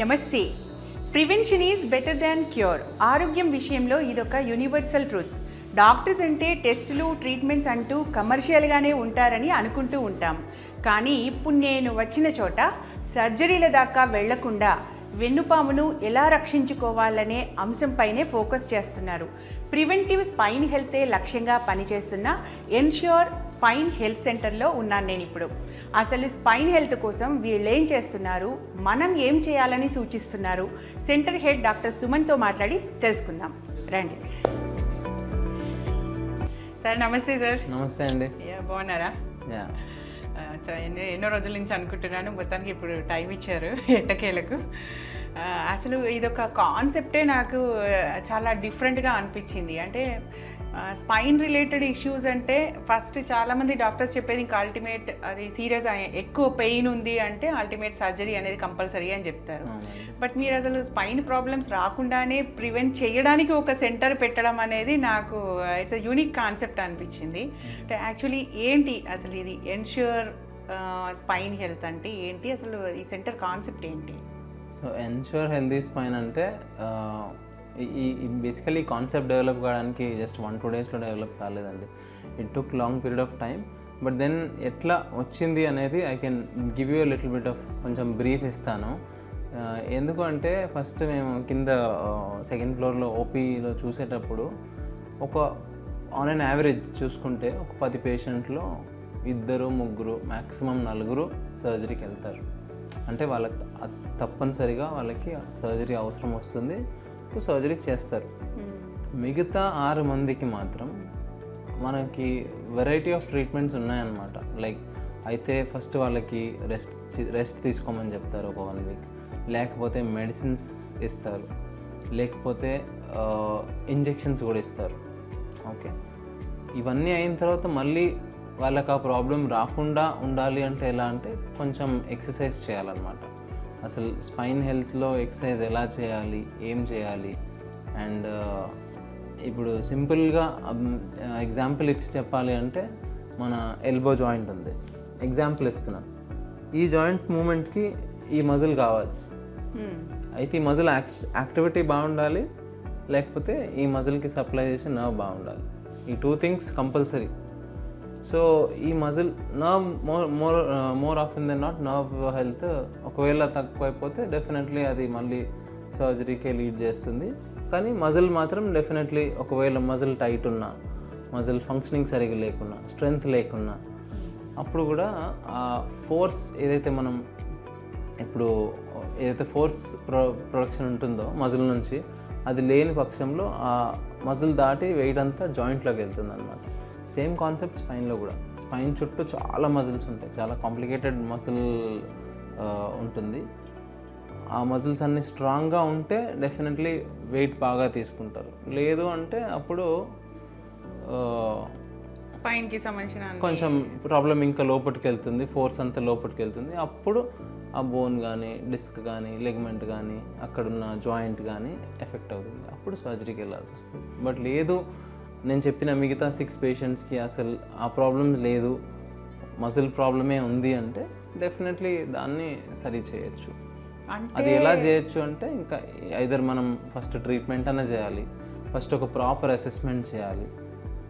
నమస్తే. Prevention is better than cure. ఆరోగ్యం విషయంలో ఇదొక యూనివర్సల్ ట్రూత్. డాక్టర్స్ అంటే టెస్టులు, ట్రీట్మెంట్స్ అంటూ కమర్షియల్గానే ఉంటారని అనుకుంటూ ఉంటాం. కానీ ఇప్పుడు నేను వచ్చిన చోట సర్జరీల దాకా వెళ్లకుండా వెన్నుపామును ఎలా రక్షించుకోవాలనే అంశంపైనే ఫోకస్ చేస్తున్నారు. ప్రివెంటివ్ స్పైన్ హెల్తే లక్ష్యంగా పనిచేస్తున్న ఎన్ష్యూర్ స్పైన్ హెల్త్ సెంటర్లో ఉన్నాను నేను ఇప్పుడు. అసలు స్పైన్ హెల్త్ కోసం వీళ్ళు ఏం చేస్తున్నారు, మనం ఏం చేయాలని సూచిస్తున్నారు, సెంటర్ హెడ్ డాక్టర్ సుమన్తో మాట్లాడి తెలుసుకుందాం రండి. సార్ నమస్తే. సార్ నమస్తే అండి. బాగున్నారా? ఎన్నో రోజుల నుంచి అనుకుంటున్నాను, మొత్తానికి ఇప్పుడు టైం ఇచ్చారు ఎట్టకేలకు. అసలు ఇదొక కాన్సెప్టే నాకు చాలా డిఫరెంట్గా అనిపించింది. అంటే స్పైన్ రిలేటెడ్ ఇష్యూస్ అంటే ఫస్ట్ చాలామంది డాక్టర్స్ చెప్పేది ఇంకా అల్టిమేట్ అది సీరియస్ ఎక్కువ పెయిన్ ఉంది అంటే అల్టిమేట్ సర్జరీ అనేది కంపల్సరీ అని చెప్తారు. బట్ మీరు అసలు స్పైన్ ప్రాబ్లమ్స్ రాకుండానే ప్రివెంట్ చేయడానికి ఒక సెంటర్ పెట్టడం అనేది నాకు ఇట్స్ అ యూనిక్ కాన్సెప్ట్ అనిపించింది. అంటే యాక్చువల్లీ ఏంటి అసలు ఇది ఎన్ష్యూర్ స్పైన్ హెల్త్ అంటే ఏంటి, అసలు ఈ సెంటర్ కాన్సెప్ట్ ఏంటి? సో ఎన్ష్యూర్ హెల్తీ స్పైన్ అంటే ఈ బేసికలీ కాన్సెప్ట్ డెవలప్ కావడానికి జస్ట్ 1-2 డేస్లో డెవలప్ కాలేదండి. It took long period of time. But then ఎట్లా వచ్చింది అనేది I can give you little bit of కొంచెం బ్రీఫ్ ఇస్తాను. ఎందుకు అంటే ఫస్ట్ మేము కింద సెకండ్ ఫ్లోర్లో ఓపీలో చూసేటప్పుడు ఒక ఆన్ అన్ యావరేజ్ చూసుకుంటే ఒక 10 పేషెంట్లో 2-3 మ్యాక్సిమం 4 సర్జరీకి వెళ్తారు. అంటే వాళ్ళకి తప్పనిసరిగా వాళ్ళకి సర్జరీ అవసరం వస్తుంది, సర్జరీ చేస్తారు. మిగతా 6 మందికి మాత్రం మనకి వెరైటీ ఆఫ్ ట్రీట్మెంట్స్ ఉన్నాయన్నమాట. లైక్ అయితే ఫస్ట్ వాళ్ళకి రెస్ట్ తీసుకోమని చెప్తారు ఒక 1 వీక్, లేకపోతే మెడిసిన్స్ ఇస్తారు, లేకపోతే ఇంజెక్షన్స్ కూడా ఇస్తారు. ఓకే, ఇవన్నీ అయిన తర్వాత మళ్ళీ వాళ్ళకి ఆ ప్రాబ్లం రాకుండా ఉండాలి అంటే ఎలా అంటే కొంచెం ఎక్సర్సైజ్ చేయాలన్నమాట. అసలు స్పైన్ హెల్త్లో ఎక్సర్సైజ్ ఎలా చేయాలి, ఏం చేయాలి, అండ్ ఇప్పుడు సింపుల్గా ఎగ్జాంపుల్ ఇచ్చి చెప్పాలి అంటే మన ఎల్బో జాయింట్ ఉంది, ఎగ్జాంపుల్ ఇస్తున్నాను. ఈ జాయింట్ మూమెంట్కి ఈ మజిల్ కావాలి. అయితే ఈ మజిల్ యాక్టివిటీ బాగుండాలి, లేకపోతే ఈ మజిల్కి సప్లై చేసే నర్వ్ బాగుండాలి. ఈ 2 థింగ్స్ కంపల్సరీ. సో ఈ muscle nerve more often than not nerve health ఒకవేళ తక్కువైపోతే డెఫినెట్లీ అది మళ్ళీ సర్జరీకే లీడ్ చేస్తుంది. కానీ మజిల్ మాత్రం డెఫినెట్లీ ఒకవేళ మజిల్ టైట్ ఉన్నా, మజిల్ ఫంక్షనింగ్ సరిగ్గా లేకున్నా, స్ట్రెంగ్త్ లేకున్నా, అప్పుడు కూడా ఆ ఫోర్స్ ఏదైతే మనం ఇప్పుడు ఏదైతే ఫోర్స్ ప్రొడక్షన్ ఉంటుందో మజిల్ నుంచి, అది లేని పక్షంలో ఆ మజిల్ దాటి వెయిట్ అంతా జాయింట్లోకి వెళ్తుంది అనమాట. సేమ్ కాన్సెప్ట్ స్పైన్లో కూడా. స్పైన్ చుట్టూ చాలా మజిల్స్ ఉంటాయి, చాలా కాంప్లికేటెడ్ మజిల్ ఉంటుంది. ఆ మజిల్స్ అన్నీ స్ట్రాంగ్గా ఉంటే డెఫినెట్లీ వెయిట్ బాగా తీసుకుంటారు. లేదు అంటే అప్పుడు స్పైన్కి సంబంధించిన కొంచెం ప్రాబ్లం ఇంకా లోపలికి వెళ్తుంది, ఫోర్స్ అంతా లోపలికి వెళ్తుంది. అప్పుడు ఆ బోన్ కానీ, డిస్క్ కానీ, లెగ్మెంట్ కానీ, అక్కడున్న జాయింట్ కానీ ఎఫెక్ట్ అవుతుంది. అప్పుడు సర్జరీకి వెళ్ళాల్సి వస్తుంది. బట్ లేదు, నేను చెప్పిన మిగతా 6 పేషెంట్స్కి అసలు ఆ ప్రాబ్లం లేదు, మజిల్ ప్రాబ్లమే ఉంది అంటే డెఫినెట్లీ దాన్ని సరి చేయొచ్చు. అది ఎలా చేయొచ్చు అంటే ఇంకా ఐదర్ మనం ఫస్ట్ ట్రీట్మెంట్ అనే చేయాలి, ఫస్ట్ ఒక ప్రాపర్ అసెస్మెంట్ చేయాలి.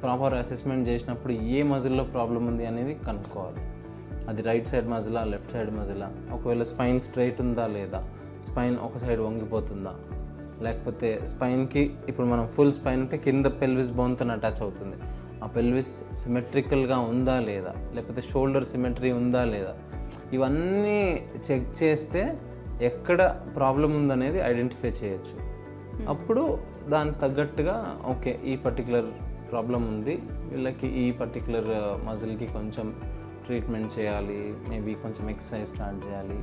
ప్రాపర్ అసెస్మెంట్ చేసినప్పుడు ఏ మజిల్లో ప్రాబ్లం ఉంది అనేది కనుక్కోవాలి. అది రైట్ సైడ్ మజిలా, లెఫ్ట్ సైడ్ మజిలా, ఒకవేళ స్పైన్ స్ట్రైట్ ఉందా లేదా, స్పైన్ ఒక సైడ్ వంగిపోతుందా, లేకపోతే స్పైన్కి ఇప్పుడు మనం ఫుల్ స్పైన్ అంటే కింద పెల్విస్ బోన్తో అటాచ్ అవుతుంది, ఆ పెల్విస్ సిమెట్రికల్గా ఉందా లేదా, లేకపోతే షోల్డర్ సిమెట్రీ ఉందా లేదా, ఇవన్నీ చెక్ చేస్తే ఎక్కడ ప్రాబ్లం ఉందనేది ఐడెంటిఫై చేయొచ్చు. అప్పుడు దానికి తగ్గట్టుగా ఓకే ఈ పర్టికులర్ ప్రాబ్లం ఉంది, వీళ్ళకి ఈ పర్టికులర్ మజిల్కి కొంచెం ట్రీట్మెంట్ చేయాలి, మేబీ కొంచెం ఎక్సర్సైజ్ స్టార్ట్ చేయాలి,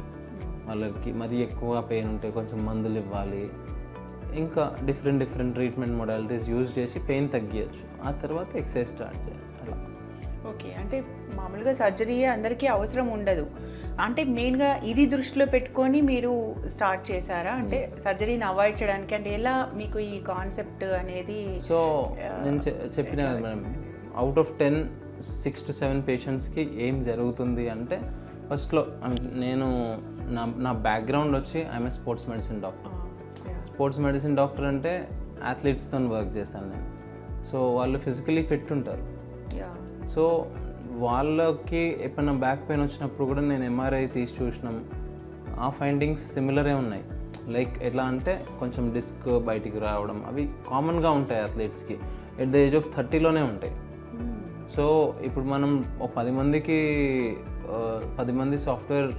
వాళ్ళకి మరీ ఎక్కువ పెయిన్ ఉంటే కొంచెం మందులు ఇవ్వాలి, ఇంకా డిఫరెంట్ ట్రీట్మెంట్ మోడాలిటీస్ యూజ్ చేసి పెయిన్ తగ్గించచ్చు. ఆ తర్వాత ఎక్సర్సైజ్ స్టార్ట్ చేయాలి అలా. ఓకే, అంటే మామూలుగా సర్జరీ అందరికీ అవసరం ఉండదు అంటే మెయిన్గా ఇది దృష్టిలో పెట్టుకొని మీరు స్టార్ట్ చేశారా? అంటే సర్జరీని అవాయిడ్ చేయడానికి అంటే ఎలా మీకు ఈ కాన్సెప్ట్ అనేది? సో నేను చెప్పిన కదా మేడం, అవుట్ ఆఫ్ 10 6 to 7 పేషెంట్స్కి ఏం జరుగుతుంది అంటే ఫస్ట్లో నేను నా బ్యాక్గ్రౌండ్ వచ్చి I'm a sports medicine doctor. Sports medicine doctor అంటే అథ్లీట్స్తో వర్క్ చేశాను నేను. సో వాళ్ళు ఫిజికలీ ఫిట్ ఉంటారు. సో వాళ్ళకి ఎప్పుడైనా బ్యాక్ పెయిన్ వచ్చినప్పుడు కూడా నేను ఎంఆర్ఐ తీసి చూసినాం, ఆ ఫైండింగ్స్ సిమిలరే ఉన్నాయి. లైక్ ఎట్లా అంటే కొంచెం డిస్క్ బయటికి రావడం అవి కామన్గా ఉంటాయి అథ్లీట్స్కి, ఎట్ ద ఏజ్ ఆఫ్ 30లోనే ఉంటాయి. సో ఇప్పుడు మనం ఒక 10 మంది సాఫ్ట్వేర్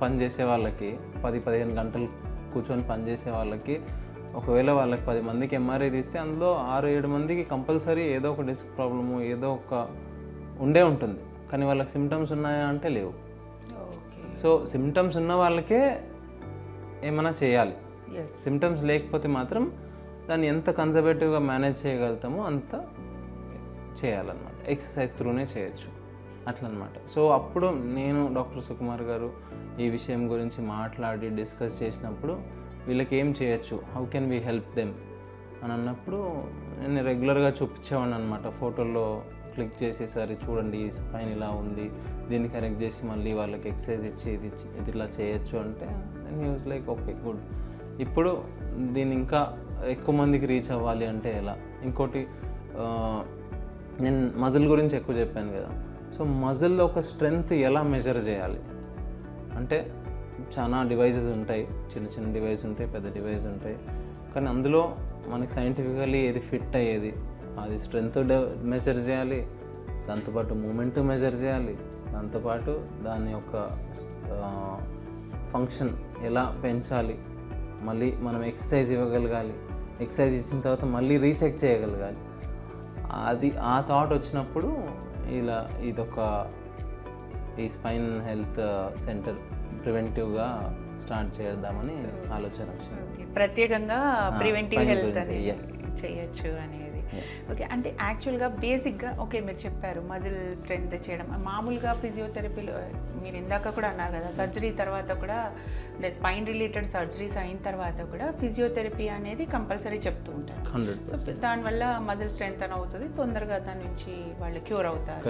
పని చేసే వాళ్ళకి 10-15 గంటలు కూర్చొని పని చేసే వాళ్ళకి ఒకవేళ వాళ్ళకి 10 మందికి ఎంఆర్ఐ తీస్తే అందులో 6-7 మందికి కంపల్సరీ ఏదో ఒక డిస్క్ ప్రాబ్లము ఏదో ఒక ఉండే ఉంటుంది. కానీ వాళ్ళకి సిమ్టమ్స్ ఉన్నాయా అంటే లేవు. సో సిమ్టమ్స్ ఉన్న వాళ్ళకే ఏమైనా చేయాలి. సిమ్టమ్స్ లేకపోతే మాత్రం దాన్ని ఎంత కన్జర్వేటివ్గా మేనేజ్ చేయగలుగుతామో అంత చేయాలన్నమాట. ఎక్సర్సైజ్ త్రూనే చేయొచ్చు అట్లనమాట. సో అప్పుడు నేను డాక్టర్ సుకుమార్ గారు ఈ విషయం గురించి మాట్లాడి డిస్కస్ చేసినప్పుడు వీళ్ళకి ఏం చేయొచ్చు, how can we help them అని అన్నప్పుడు నేను రెగ్యులర్గా చూపించేవాడిని అనమాట. ఫోటోల్లో క్లిక్ చేసేసరి చూడండి ఈ స్పైన్ ఇలా ఉంది, దీన్ని కరెక్ట్ చేసి మళ్ళీ వాళ్ళకి ఎక్సర్సైజ్ ఇచ్చి ఇది ఇలా చేయొచ్చు అంటే నేను యూజ్ లైక్ ఓకే గుడ్. ఇప్పుడు దీన్ని ఇంకా ఎక్కువ మందికి రీచ్ అవ్వాలి అంటే ఎలా? ఇంకోటి నేను మజిల్ గురించి ఎక్కువ చెప్పాను కదా. సో మజిల్లో ఒక స్ట్రెంగ్త్ ఎలా మెజర్ చేయాలి అంటే చాలా డివైజెస్ ఉంటాయి, చిన్న చిన్న డివైస్ ఉంటాయి, పెద్ద డివైస్ ఉంటాయి. కానీ అందులో మనకి సైంటిఫికలీ ఏది ఫిట్ అయ్యేది అది స్ట్రెంగ్త్ మెజర్ చేయాలి, దాంతోపాటు మూమెంట్ మెజర్ చేయాలి, దాంతోపాటు దాని యొక్క ఫంక్షన్ ఎలా పెంచాలి, మళ్ళీ మనం ఎక్సర్సైజ్ ఇవ్వగలగాలి, ఎక్సర్సైజ్ ఇచ్చిన తర్వాత మళ్ళీ రీచెక్ చేయగలగాలి. అది ఆ థాట్ వచ్చినప్పుడు ఇలా ఇదొక ఈ స్పైన్ హెల్త్ సెంటర్ ప్రివెంటివ్గా స్టార్ట్ చేద్దామని ఆలోచన వచ్చింది. ప్రత్యేకంగా ప్రివెంటివ్ హెల్త్ చేయొచ్చు అనేది. ఓకే, అంటే యాక్చువల్గా బేసిక్గా ఓకే మీరు చెప్పారు మజిల్ స్ట్రెంగ్త్ చేయడం. మామూలుగా ఫిజియోథెరపీలో మీరు ఇందాక కూడా అన్నారు కదా, సర్జరీ తర్వాత కూడా అంటే స్పైన్ రిలేటెడ్ సర్జరీస్ అయిన తర్వాత కూడా ఫిజియోథెరపీ అనేది కంపల్సరీ చెప్తూ ఉంటారు. సో దానివల్ల మజిల్ స్ట్రెంగ్త్ అని అవుతుంది, తొందరగా దాని నుంచి వాళ్ళు క్యూర్ అవుతారు.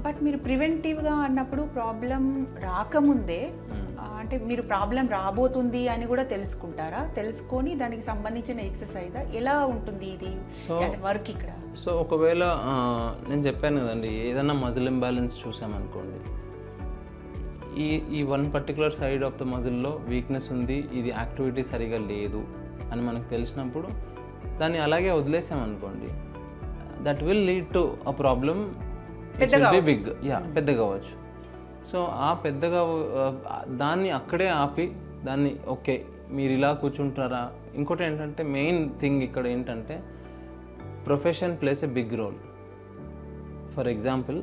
బట్ మీరు ప్రివెంటివ్గా అన్నప్పుడు ప్రాబ్లం రాకముందే అంటే మీరు ప్రాబ్లం రాబోతుంది అని కూడా తెలుసుకుంటారా? తెలుసుకొని దానికి సంబంధించిన ఎక్సర్సైజ్ ఎలా ఉంటుంది ఇది వర్క్ ఇక్కడ? సో ఒకవేళ నేను చెప్పాను కదండి, ఏదైనా మజిల్ ఇంబ్యాలెన్స్ చూసామనుకోండి, ఈ one particular side of the మజిల్లో వీక్నెస్ ఉంది, ఇది యాక్టివిటీ సరిగా లేదు అని మనకు తెలిసినప్పుడు దాన్ని అలాగే వదిలేసామనుకోండి, that will lead to a problem big, పెద్దగా అవ్వచ్చు. సో ఆ పెద్దగా దాన్ని అక్కడే ఆపి దాన్ని ఓకే మీరు ఇలా కూర్చుంటారా. ఇంకోటి ఏంటంటే మెయిన్ థింగ్ ఇక్కడ ఏంటంటే profession plays a big role. For example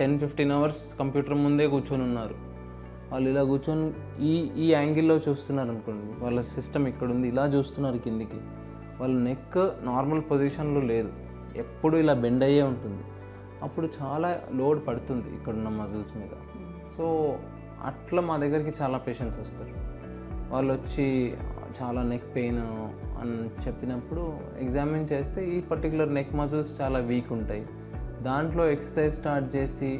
10-15 hours computer ముందే కూర్చొని ఉన్నారు, వాళ్ళు ఇలా కూర్చొని ఈ యాంగిల్లో చూస్తున్నారు అనుకోండి, వాళ్ళ సిస్టమ్ ఇక్కడ ఉంది, ఇలా చూస్తున్నారు కిందికి, వాళ్ళ నెక్ నార్మల్ పొజిషన్లో లేదు, ఎప్పుడు ఇలా బెండ్ అయ్యే ఉంటుంది. అప్పుడు చాలా లోడ్ పడుతుంది ఇక్కడున్న మజిల్స్ మీద. సో అట్లా మా దగ్గరికి చాలా పేషెంట్స్ వస్తారు. వాళ్ళు వచ్చి చాలా నెక్ పెయిన్ అని చెప్పినప్పుడు ఎగ్జామిన్ చేస్తే ఈ పర్టికులర్ నెక్ మజిల్స్ చాలా వీక్ ఉంటాయి. దాంట్లో ఎక్సర్సైజ్ స్టార్ట్ చేసి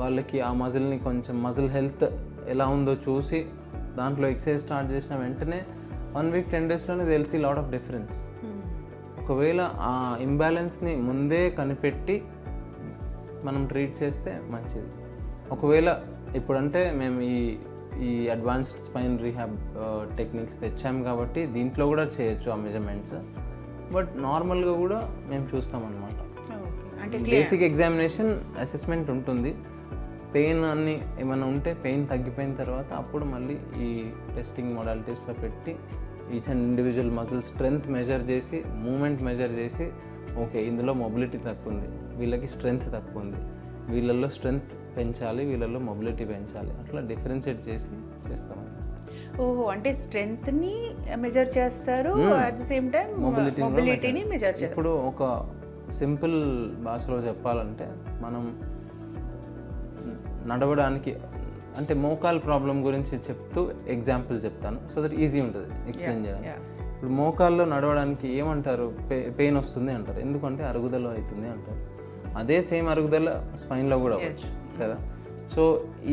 వాళ్ళకి ఆ మజిల్ని కొంచెం మజిల్ హెల్త్ ఎలా ఉందో చూసి దాంట్లో ఎక్సర్సైజ్ స్టార్ట్ చేసిన వెంటనే 1 వీక్ 10 డేస్లోనే తెలిసి లాట్ ఆఫ్ డిఫరెన్స్. ఒకవేళ ఆ ఇంబ్యాలెన్స్ని ముందే కనిపెట్టి మనం ట్రీట్ చేస్తే మంచిది. ఒకవేళ ఇప్పుడంటే మేము ఈ అడ్వాన్స్డ్ స్పైన్ రీహాబ్ టెక్నిక్స్ తెచ్చాము కాబట్టి దీంట్లో కూడా చేయొచ్చు ఆ మెజర్మెంట్స్. బట్ నార్మల్గా కూడా మేము చూస్తామన్నమాట. బేసిక్ ఎగ్జామినేషన్ అసెస్మెంట్ ఉంటుంది, పెయిన్ అన్ని ఏమైనా ఉంటే పెయిన్ తగ్గిపోయిన తర్వాత అప్పుడు మళ్ళీ ఈ టెస్టింగ్ మోడాలిటీస్లో పెట్టి each and individual muscle strength measure చేసి మూమెంట్ మెజర్ చేసి ఓకే ఇందులో మొబిలిటీ తక్కువ ఉంది, వీళ్ళకి స్ట్రెంగ్త్ తక్కువ ఉంది, వీళ్ళల్లో స్ట్రెంగ్త్ పెంచాలి, వీళ్ళల్లో మొబిలిటీ పెంచాలి, అట్లా డిఫరెన్షియేట్ చేసి చేస్తాం. ఓహో, అంటే స్ట్రెంగ్త్ని మెజర్ చేస్తారు, అట్ ది సేమ్ టైం మొబిలిటీని మెజర్ చేస్తారు. ఇప్పుడు ఒక సింపుల్ భాషలో చెప్పాలంటే మనం నడవడానికి అంటే మోకాల్ ప్రాబ్లం గురించి చెప్తూ ఎగ్జాంపుల్ చెప్తాను సో దట్ ఈజీ ఉంటుంది ఎక్స్ప్లెయిన్ చేయడానికి. ఇప్పుడు మోకాల్లో నడవడానికి ఏమంటారు, పెయిన్ వస్తుంది అంటారు, ఎందుకంటే అరుగుదల అవుతుంది అంటారు. అదే సేమ్ అరుగుదల స్పైన్లో కూడా అవ్వచ్చు కదా. సో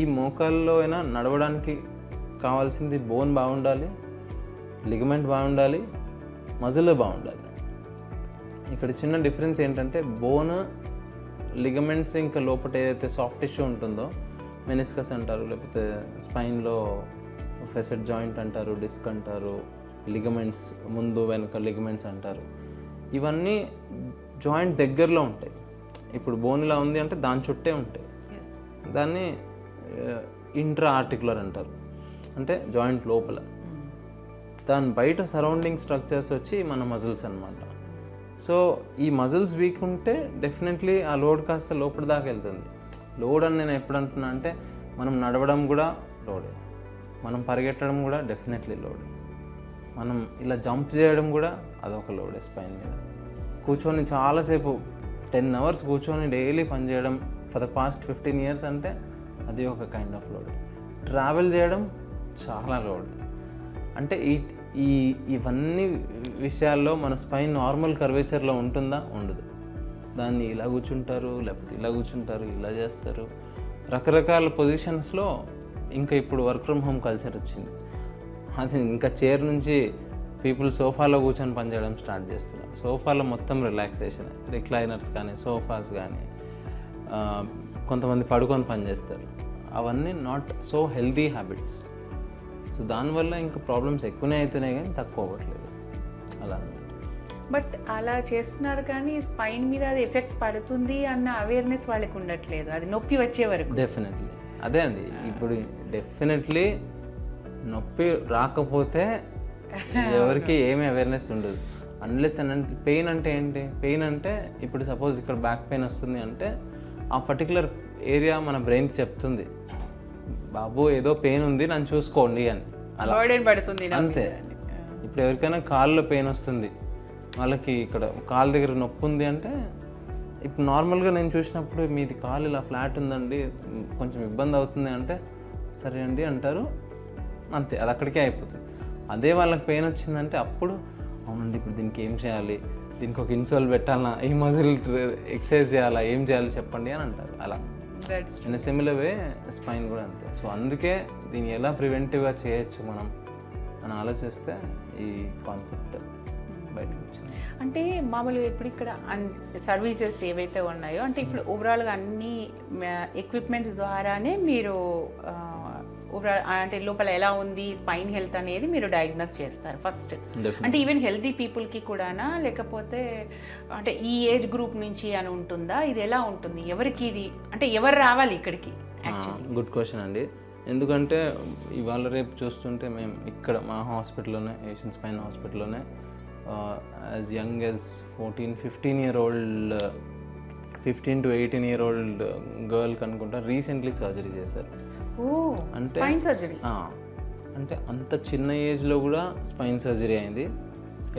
ఈ మోకాల్లో అయినా నడవడానికి కావాల్సింది బోన్ బాగుండాలి, లిగమెంట్ బాగుండాలి, మజిల్ బాగుండాలి. ఇక్కడ చిన్న డిఫరెన్స్ ఏంటంటే బోన్, లిగమెంట్స్ ఇంకా లోపల ఏదైతే సాఫ్ట్ టిష్యూ ఉంటుందో మెనిస్కస్ అంటారు, లేకపోతే స్పైన్లో ఫెసెట్ జాయింట్ అంటారు, డిస్క్ అంటారు, లిగమెంట్స్ ముందు వెనక లిగమెంట్స్ అంటారు. ఇవన్నీ జాయింట్ దగ్గరలో ఉంటాయి. ఇప్పుడు బోన్ ఇలా ఉంది అంటే దాని చుట్టే ఉంటాయి. దాన్ని ఇంట్రా ఆర్టికులర్ అంటారు, అంటే జాయింట్ లోపల. దాని బయట సరౌండింగ్ స్ట్రక్చర్స్ వచ్చి మన మజిల్స్ అన్నమాట. సో ఈ మజిల్స్ వీక్ ఉంటే డెఫినెట్లీ ఆ లోడ్ కాస్త లోపల దాకా వెళ్తుంది. లోడ్ అని నేను ఎప్పుడు అంటున్నా అంటే మనం నడవడం కూడా లోడే, మనం పరిగెట్టడం కూడా డెఫినెట్లీ లోడే, మనం ఇలా జంప్ చేయడం కూడా అదొక లోడే స్పైన్ మీద. కూర్చొని చాలాసేపు 10 hours కూర్చొని డైలీ పనిచేయడం ఫర్ ద పాస్ట్ 15 years అంటే అది ఒక కైండ్ ఆఫ్ లోడ్. ట్రావెల్ చేయడం చాలా లోడ్. అంటే ఇవన్నీ విషయాల్లో మన స్పైన్ నార్మల్ కర్వేచర్లో ఉంటుందా? ఉండదు. దాన్ని ఇలా కూర్చుంటారు, లేకపోతే ఇలా కూర్చుంటారు, ఇలా చేస్తారు, రకరకాల పొజిషన్స్లో. ఇంకా ఇప్పుడు వర్క్ ఫ్రమ్ హోమ్ కల్చర్ వచ్చింది. అది ఇంకా చైర్ నుంచి పీపుల్ సోఫాలో కూర్చొని పనిచేయడం స్టార్ట్ చేస్తున్నారు. సోఫాలో మొత్తం రిలాక్సేషన్, రిక్లైనర్స్ కానీ సోఫాస్ కానీ, కొంతమంది పడుకొని పనిచేస్తారు. అవన్నీ not so healthy habits. So దానివల్ల ఇంకా ప్రాబ్లమ్స్ ఎక్కువనే అవుతున్నాయి కానీ తక్కువ అవ్వట్లేదు అలా. బట్ అలా చేస్తున్నారు కానీ స్పైన్ మీద అది ఎఫెక్ట్ పడుతుంది అన్న అవేర్నెస్ వాళ్ళకి ఉండట్లేదు, అది నొప్పి వచ్చే వరకు. డెఫినెట్లీ అదే అండి. ఇప్పుడు డెఫినెట్లీ నొప్పి రాకపోతే ఎవరికి ఏమీ అవేర్నెస్ ఉండదు. అన్లెస్ అంటే పెయిన్ అంటే ఏంటి? పెయిన్ అంటే ఇప్పుడు సపోజ్ ఇక్కడ బ్యాక్ పెయిన్ వస్తుంది అంటే ఆ పర్టికులర్ ఏరియా మన బ్రెయిన్కి చెప్తుంది, బాబు ఏదో పెయిన్ ఉంది నన్ను చూసుకోండి అని. అలా పడుతుంది అంతే. ఇప్పుడు ఎవరికైనా కాళ్ళలో పెయిన్ వస్తుంది, వాళ్ళకి ఇక్కడ కాలు దగ్గర నొప్పి ఉంది అంటే, ఇప్పుడు నార్మల్గా నేను చూసినప్పుడు మీది కాలు ఇలా ఫ్లాట్ ఉందండి కొంచెం ఇబ్బంది అవుతుంది అంటే సరే అండి అంటారు, అంతే, అది అక్కడికే అయిపోతుంది. అదే వాళ్ళకి పెయిన్ వచ్చిందంటే అప్పుడు అవునండి ఇప్పుడు దీనికి ఏం చేయాలి, దీనికి ఒక ఇన్సోల్ పెట్టాలా, ఈ మజిల్ ఎక్సర్సైజ్ చేయాలా, ఏం చేయాలి చెప్పండి అని అంటారు. అలా ఇన్ సిమిలర్ వే స్పైన్ కూడా అంతే. సో అందుకే దీన్ని ఎలా ప్రివెంటివ్గా చేయొచ్చు మనం అని ఆలోచిస్తే ఈ కాన్సెప్ట్ బయటకు వచ్చింది. అంటే మామూలుగా ఇప్పుడు ఇక్కడ సర్వీసెస్ ఏవైతే ఉన్నాయో అంటే ఇప్పుడు ఓవరాల్గా అన్ని ఎక్విప్మెంట్స్ ద్వారానే మీరు ఓవరాల్ అంటే లోపల ఎలా ఉంది స్పైన్ హెల్త్ అనేది మీరు డయాగ్నోస్ చేస్తారు ఫస్ట్. అంటే ఈవెన్ హెల్తీ పీపుల్కి కూడానా, లేకపోతే అంటే ఈ ఏజ్ గ్రూప్ నుంచి అని ఉంటుందా? ఇది ఎలా ఉంటుంది, ఎవరికి ఇది అంటే ఎవరు రావాలి ఇక్కడికి? గుడ్ క్వశ్చన్ అండి. ఎందుకంటే ఇవాళ రేపు చూస్తుంటే మేము ఇక్కడ మా హాస్పిటల్లోనే, ఏషియన్ స్పైన్ హాస్పిటల్లోనే as young as 15 to 18 year old గర్ల్కి అనుకుంటా రీసెంట్లీ సర్జరీ చేశారు. అంటే సర్జరీ అంటే అంత చిన్న ఏజ్లో కూడా స్పైన్ సర్జరీ అయింది.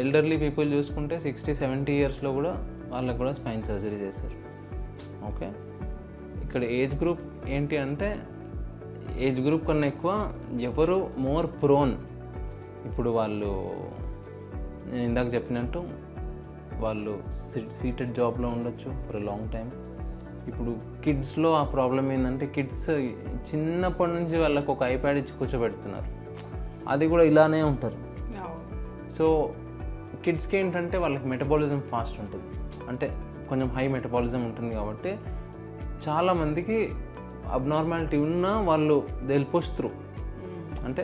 ఎల్డర్లీ పీపుల్ చూసుకుంటే 60-70 yearsలో కూడా వాళ్ళకు కూడా స్పైన్ సర్జరీ చేశారు. ఓకే, ఇక్కడ ఏజ్ గ్రూప్ ఏంటి అంటే ఏజ్ గ్రూప్ కన్నా ఎక్కువ ఎవరు మోర్ ప్రోన్. ఇప్పుడు వాళ్ళు నేను ఇందాక చెప్పినట్టు వాళ్ళు సీటెడ్ జాబ్లో ఉండొచ్చు ఫర్ ఎ లాంగ్ టైం. ఇప్పుడు కిడ్స్లో ఆ ప్రాబ్లం ఏంటంటే కిడ్స్ చిన్నప్పటి నుంచి వాళ్ళకు ఒక ఐప్యాడ్ ఇచ్చి కూర్చోబెడుతున్నారు, అది కూడా ఇలానే ఉంటారు. సో కిడ్స్కి ఏంటంటే వాళ్ళకి మెటబాలిజం ఫాస్ట్ ఉంటుంది, అంటే కొంచెం హై మెటబాలిజం ఉంటుంది కాబట్టి చాలామందికి అబ్నార్మాలిటీ ఉన్నా వాళ్ళు దే విల్ పుష్ త్రూ. అంటే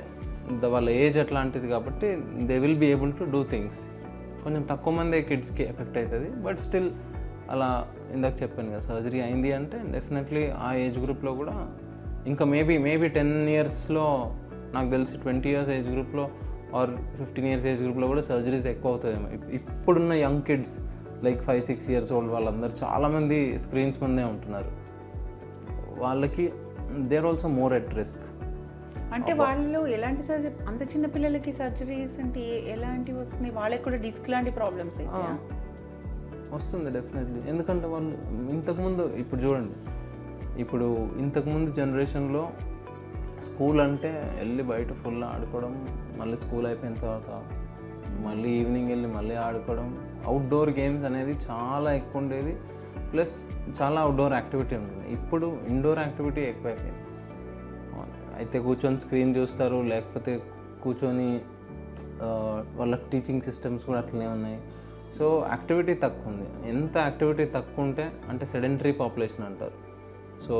వాళ్ళ ఏజ్ అట్లాంటిది కాబట్టి they will be able to do things. కొంచెం తక్కువ మంది కిడ్స్కి ఎఫెక్ట్ అవుతుంది, బట్ స్టిల్ అలా ఇందాక చెప్పాను కదా సర్జరీ అయింది అంటే డెఫినెట్లీ ఆ ఏజ్ గ్రూప్లో కూడా ఇంకా మేబీ 10 yearsలో నాకు తెలిసి 20 years ఏజ్ గ్రూప్లో ఆర్ 15 years ఏజ్ గ్రూప్లో కూడా సర్జరీస్ ఎక్కువ అవుతాయేమో. ఇప్పుడున్న young kids like 5-6 years old వాళ్ళందరూ చాలామంది స్క్రీన్స్ ముందే ఉంటున్నారు. వాళ్ళకి they are also more at risk. అంటే వాళ్ళు ఎలాంటి సర్జరీ, అంత చిన్న పిల్లలకి సర్జరీస్ అంటే ఎలాంటివి వస్తున్నాయి? వాళ్ళకి కూడా డిస్క్ లాంటి ప్రాబ్లమ్స్ వస్తుంది డెఫినెట్లీ. ఎందుకంటే వాళ్ళు ఇంతకుముందు ఇప్పుడు చూడండి, ఇప్పుడు ఇంతకుముందు జనరేషన్లో స్కూల్ అంటే వెళ్ళి బయట ఫుల్ ఆడుకోవడం, మళ్ళీ స్కూల్ అయిపోయిన తర్వాత మళ్ళీ ఈవినింగ్ వెళ్ళి మళ్ళీ ఆడుకోవడం, అవుట్డోర్ గేమ్స్ అనేది చాలా ఎక్కువ ఉండేది, ప్లస్ చాలా అవుట్డోర్ యాక్టివిటీ ఉంటుంది. ఇప్పుడు ఇండోర్ యాక్టివిటీ ఎక్కువైపోయింది. అయితే కూర్చొని స్క్రీన్ చూస్తారు, లేకపోతే కూర్చొని వాళ్ళ టీచింగ్ సిస్టమ్స్ కూడా అట్లనే ఉన్నాయి. సో యాక్టివిటీ తక్కువ ఉంది. ఎంత యాక్టివిటీ తక్కువ ఉంటే అంటే సెడెంటరీ పాపులేషన్ అంటారు. సో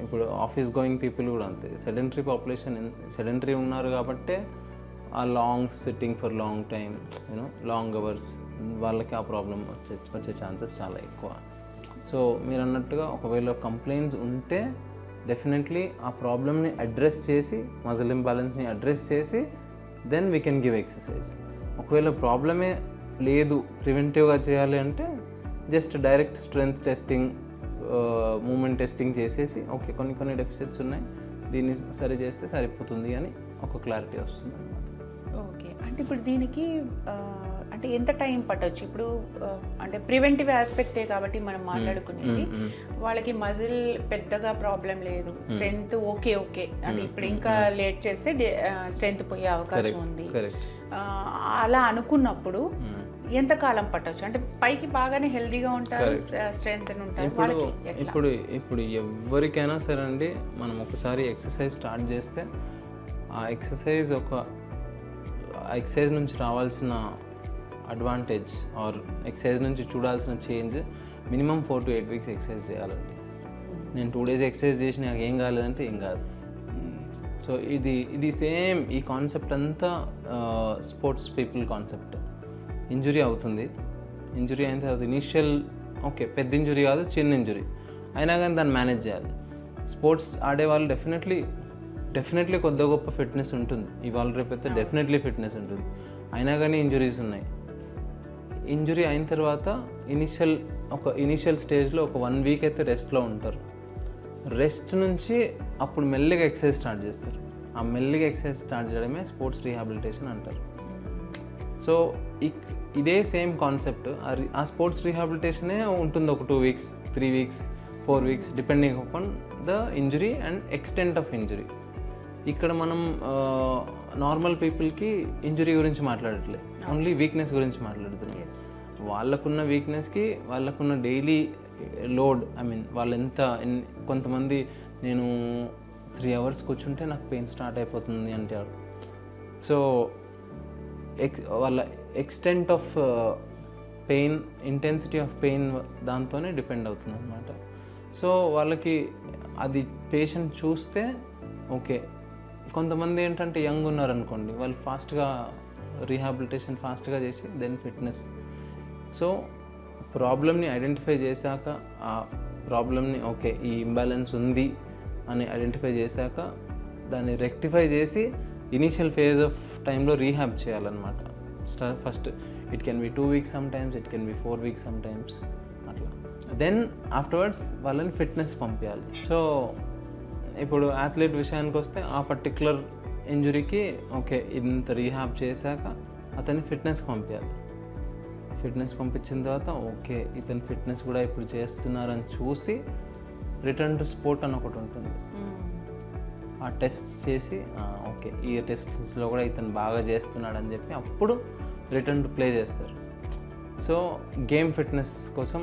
ఇప్పుడు ఆఫీస్ గోయింగ్ పీపుల్ కూడా అంతే, సెడెంటరీ పాపులేషన్ సెడెంటరీ ఉన్నారు కాబట్టే ఆ long sitting for long time, you know long hours, వాళ్ళకి ఆ ప్రాబ్లం వచ్చే ఛాన్సెస్ చాలా ఎక్కువ. సో మీరు అన్నట్టుగా ఒకవేళ కంప్లైంట్స్ ఉంటే డెఫినెట్లీ ఆ ప్రాబ్లమ్ని అడ్రస్ చేసి, మజిల్ ఇంబ్యాలెన్స్ని అడ్రస్ చేసి then we can give exercise. ఒకవేళ ప్రాబ్లమే లేదు, ప్రివెంటివ్గా చేయాలి అంటే just direct strength testing, movement testing చేసేసి ఓకే కొన్ని డెఫిసిట్స్ ఉన్నాయి, దీన్ని సరి చేస్తే సరిపోతుంది అని ఒక క్లారిటీ వస్తుంది అన్నమాట. ఓకే, అంటే ఇప్పుడు దీనికి అంటే ఎంత టైం పట్టవచ్చు? ఇప్పుడు అంటే ప్రివెంటివ్ ఆస్పెక్టే కాబట్టి మనం మాట్లాడుకునేది, వాళ్ళకి మజిల్ పెద్దగా ప్రాబ్లం లేదు, స్ట్రెంగ్త్ ఓకే అంటే ఇప్పుడు ఇంకా లేట్ చేస్తే స్ట్రెంగ్త్ పోయే అవకాశం ఉంది, అలా అనుకున్నప్పుడు ఎంతకాలం పట్టవచ్చు? అంటే పైకి బాగానే హెల్దీగా ఉంటారు, స్ట్రెంగ్త్ ఉంటారు. ఇప్పుడు ఎవరికైనా సరే అండి, మనం ఒకసారి ఎక్సర్సైజ్ స్టార్ట్ చేస్తే ఆ ఎక్సర్సైజ్ నుంచి రావాల్సిన అడ్వాంటేజ్ ఆర్ ఎక్సర్సైజ్ నుంచి చూడాల్సిన change minimum 4 to 8 weeks exercise చేయాలండి. నేను 2 days ఎక్సర్సైజ్ చేసి నాకు ఏం కాలేదంటే ఏం కాదు. సో ఇది సేమ్ ఈ కాన్సెప్ట్ అంతా స్పోర్ట్స్ పీపుల్ కాన్సెప్ట్. ఇంజురీ అవుతుంది, ఇంజురీ అయిన తర్వాత ఇనీషియల్ ఓకే పెద్ద ఇంజురీ కాదు, చిన్న ఇంజురీ అయినా కానీ దాన్ని మేనేజ్ చేయాలి. స్పోర్ట్స్ ఆడేవాళ్ళు డెఫినెట్లీ కొద్ది గొప్ప ఫిట్నెస్ ఉంటుంది, ఇవాళ రేపైతే డెఫినెట్లీ ఫిట్నెస్ ఉంటుంది, అయినా కానీ ఇంజురీస్ ఉన్నాయి. ఇంజురీ అయిన తర్వాత ఇనీషియల్ స్టేజ్లో ఒక 1 week అయితే రెస్ట్లో ఉంటారు. రెస్ట్ నుంచి అప్పుడు మెల్లిగా ఎక్సర్సైజ్ స్టార్ట్ చేస్తారు. ఆ మెల్లిగా ఎక్సర్సైజ్ స్టార్ట్ చేయడమే స్పోర్ట్స్ రీహాబిలిటేషన్ అంటారు. సో ఇదే సేమ్ కాన్సెప్ట్, ఆ స్పోర్ట్స్ రీహాబిలిటేషనే ఉంటుంది ఒక 2 weeks, 3 weeks, 4 weeks depending upon the injury and extent of injury. ఇక్కడ మనం నార్మల్ పీపుల్కి ఇంజురీ గురించి మాట్లాడట్లేదు, ఓన్లీ వీక్నెస్ గురించి మాట్లాడుతున్నాం. వాళ్ళకున్న వీక్నెస్కి వాళ్ళకున్న డైలీ లోడ్, వాళ్ళు కొంతమంది నేను 3 hours కూర్చుంటే నాకు పెయిన్ స్టార్ట్ అయిపోతుంది అంటారు. సో వాళ్ళ extent of pain, intensity of pain దాంతోనే డిపెండ్ అవుతుంది అన్నమాట. సో వాళ్ళకి అది పేషెంట్ చూస్తే ఓకే. కొంతమంది ఏంటంటే యంగ్ ఉన్నారనుకోండి, వాళ్ళు ఫాస్ట్గా రీహాబిలిటేషన్ ఫాస్ట్గా చేసి దెన్ ఫిట్నెస్. సో ప్రాబ్లమ్ని ఐడెంటిఫై చేశాక, ఆ ప్రాబ్లమ్ని ఓకే ఈ ఇంబ్యాలెన్స్ ఉంది అని ఐడెంటిఫై చేశాక దాన్ని రెక్టిఫై చేసి ఇనీషియల్ ఫేజ్ ఆఫ్ టైంలో రీహాబ్ చేయాలన్నమాట. First it can be 2 weeks sometimes, it can be 4 weeks sometimes అట్లా. దెన్ ఆఫ్టర్వర్డ్స్ వాళ్ళని ఫిట్నెస్ పంపించాలి. సో ఇప్పుడు అథ్లెట్ విషయానికి వస్తే ఆ పర్టిక్యులర్ ఇంజురీకి ఓకే ఇంత రీహాబ్ చేశాక అతన్ని ఫిట్నెస్కి పంపించాలి. ఫిట్నెస్ పంపించిన తర్వాత ఓకే ఇతని ఫిట్నెస్ కూడా ఇప్పుడు చేస్తున్నారని చూసి రిటర్న్ టు స్పోర్ట్ అని ఒకటి ఉంటుంది. ఆ టెస్ట్స్ చేసి ఓకే ఈ టెస్ట్స్లో కూడా ఇతను బాగా చేస్తున్నాడని చెప్పి అప్పుడు రిటర్న్ టు ప్లే చేస్తారు. సో గేమ్ ఫిట్నెస్ కోసం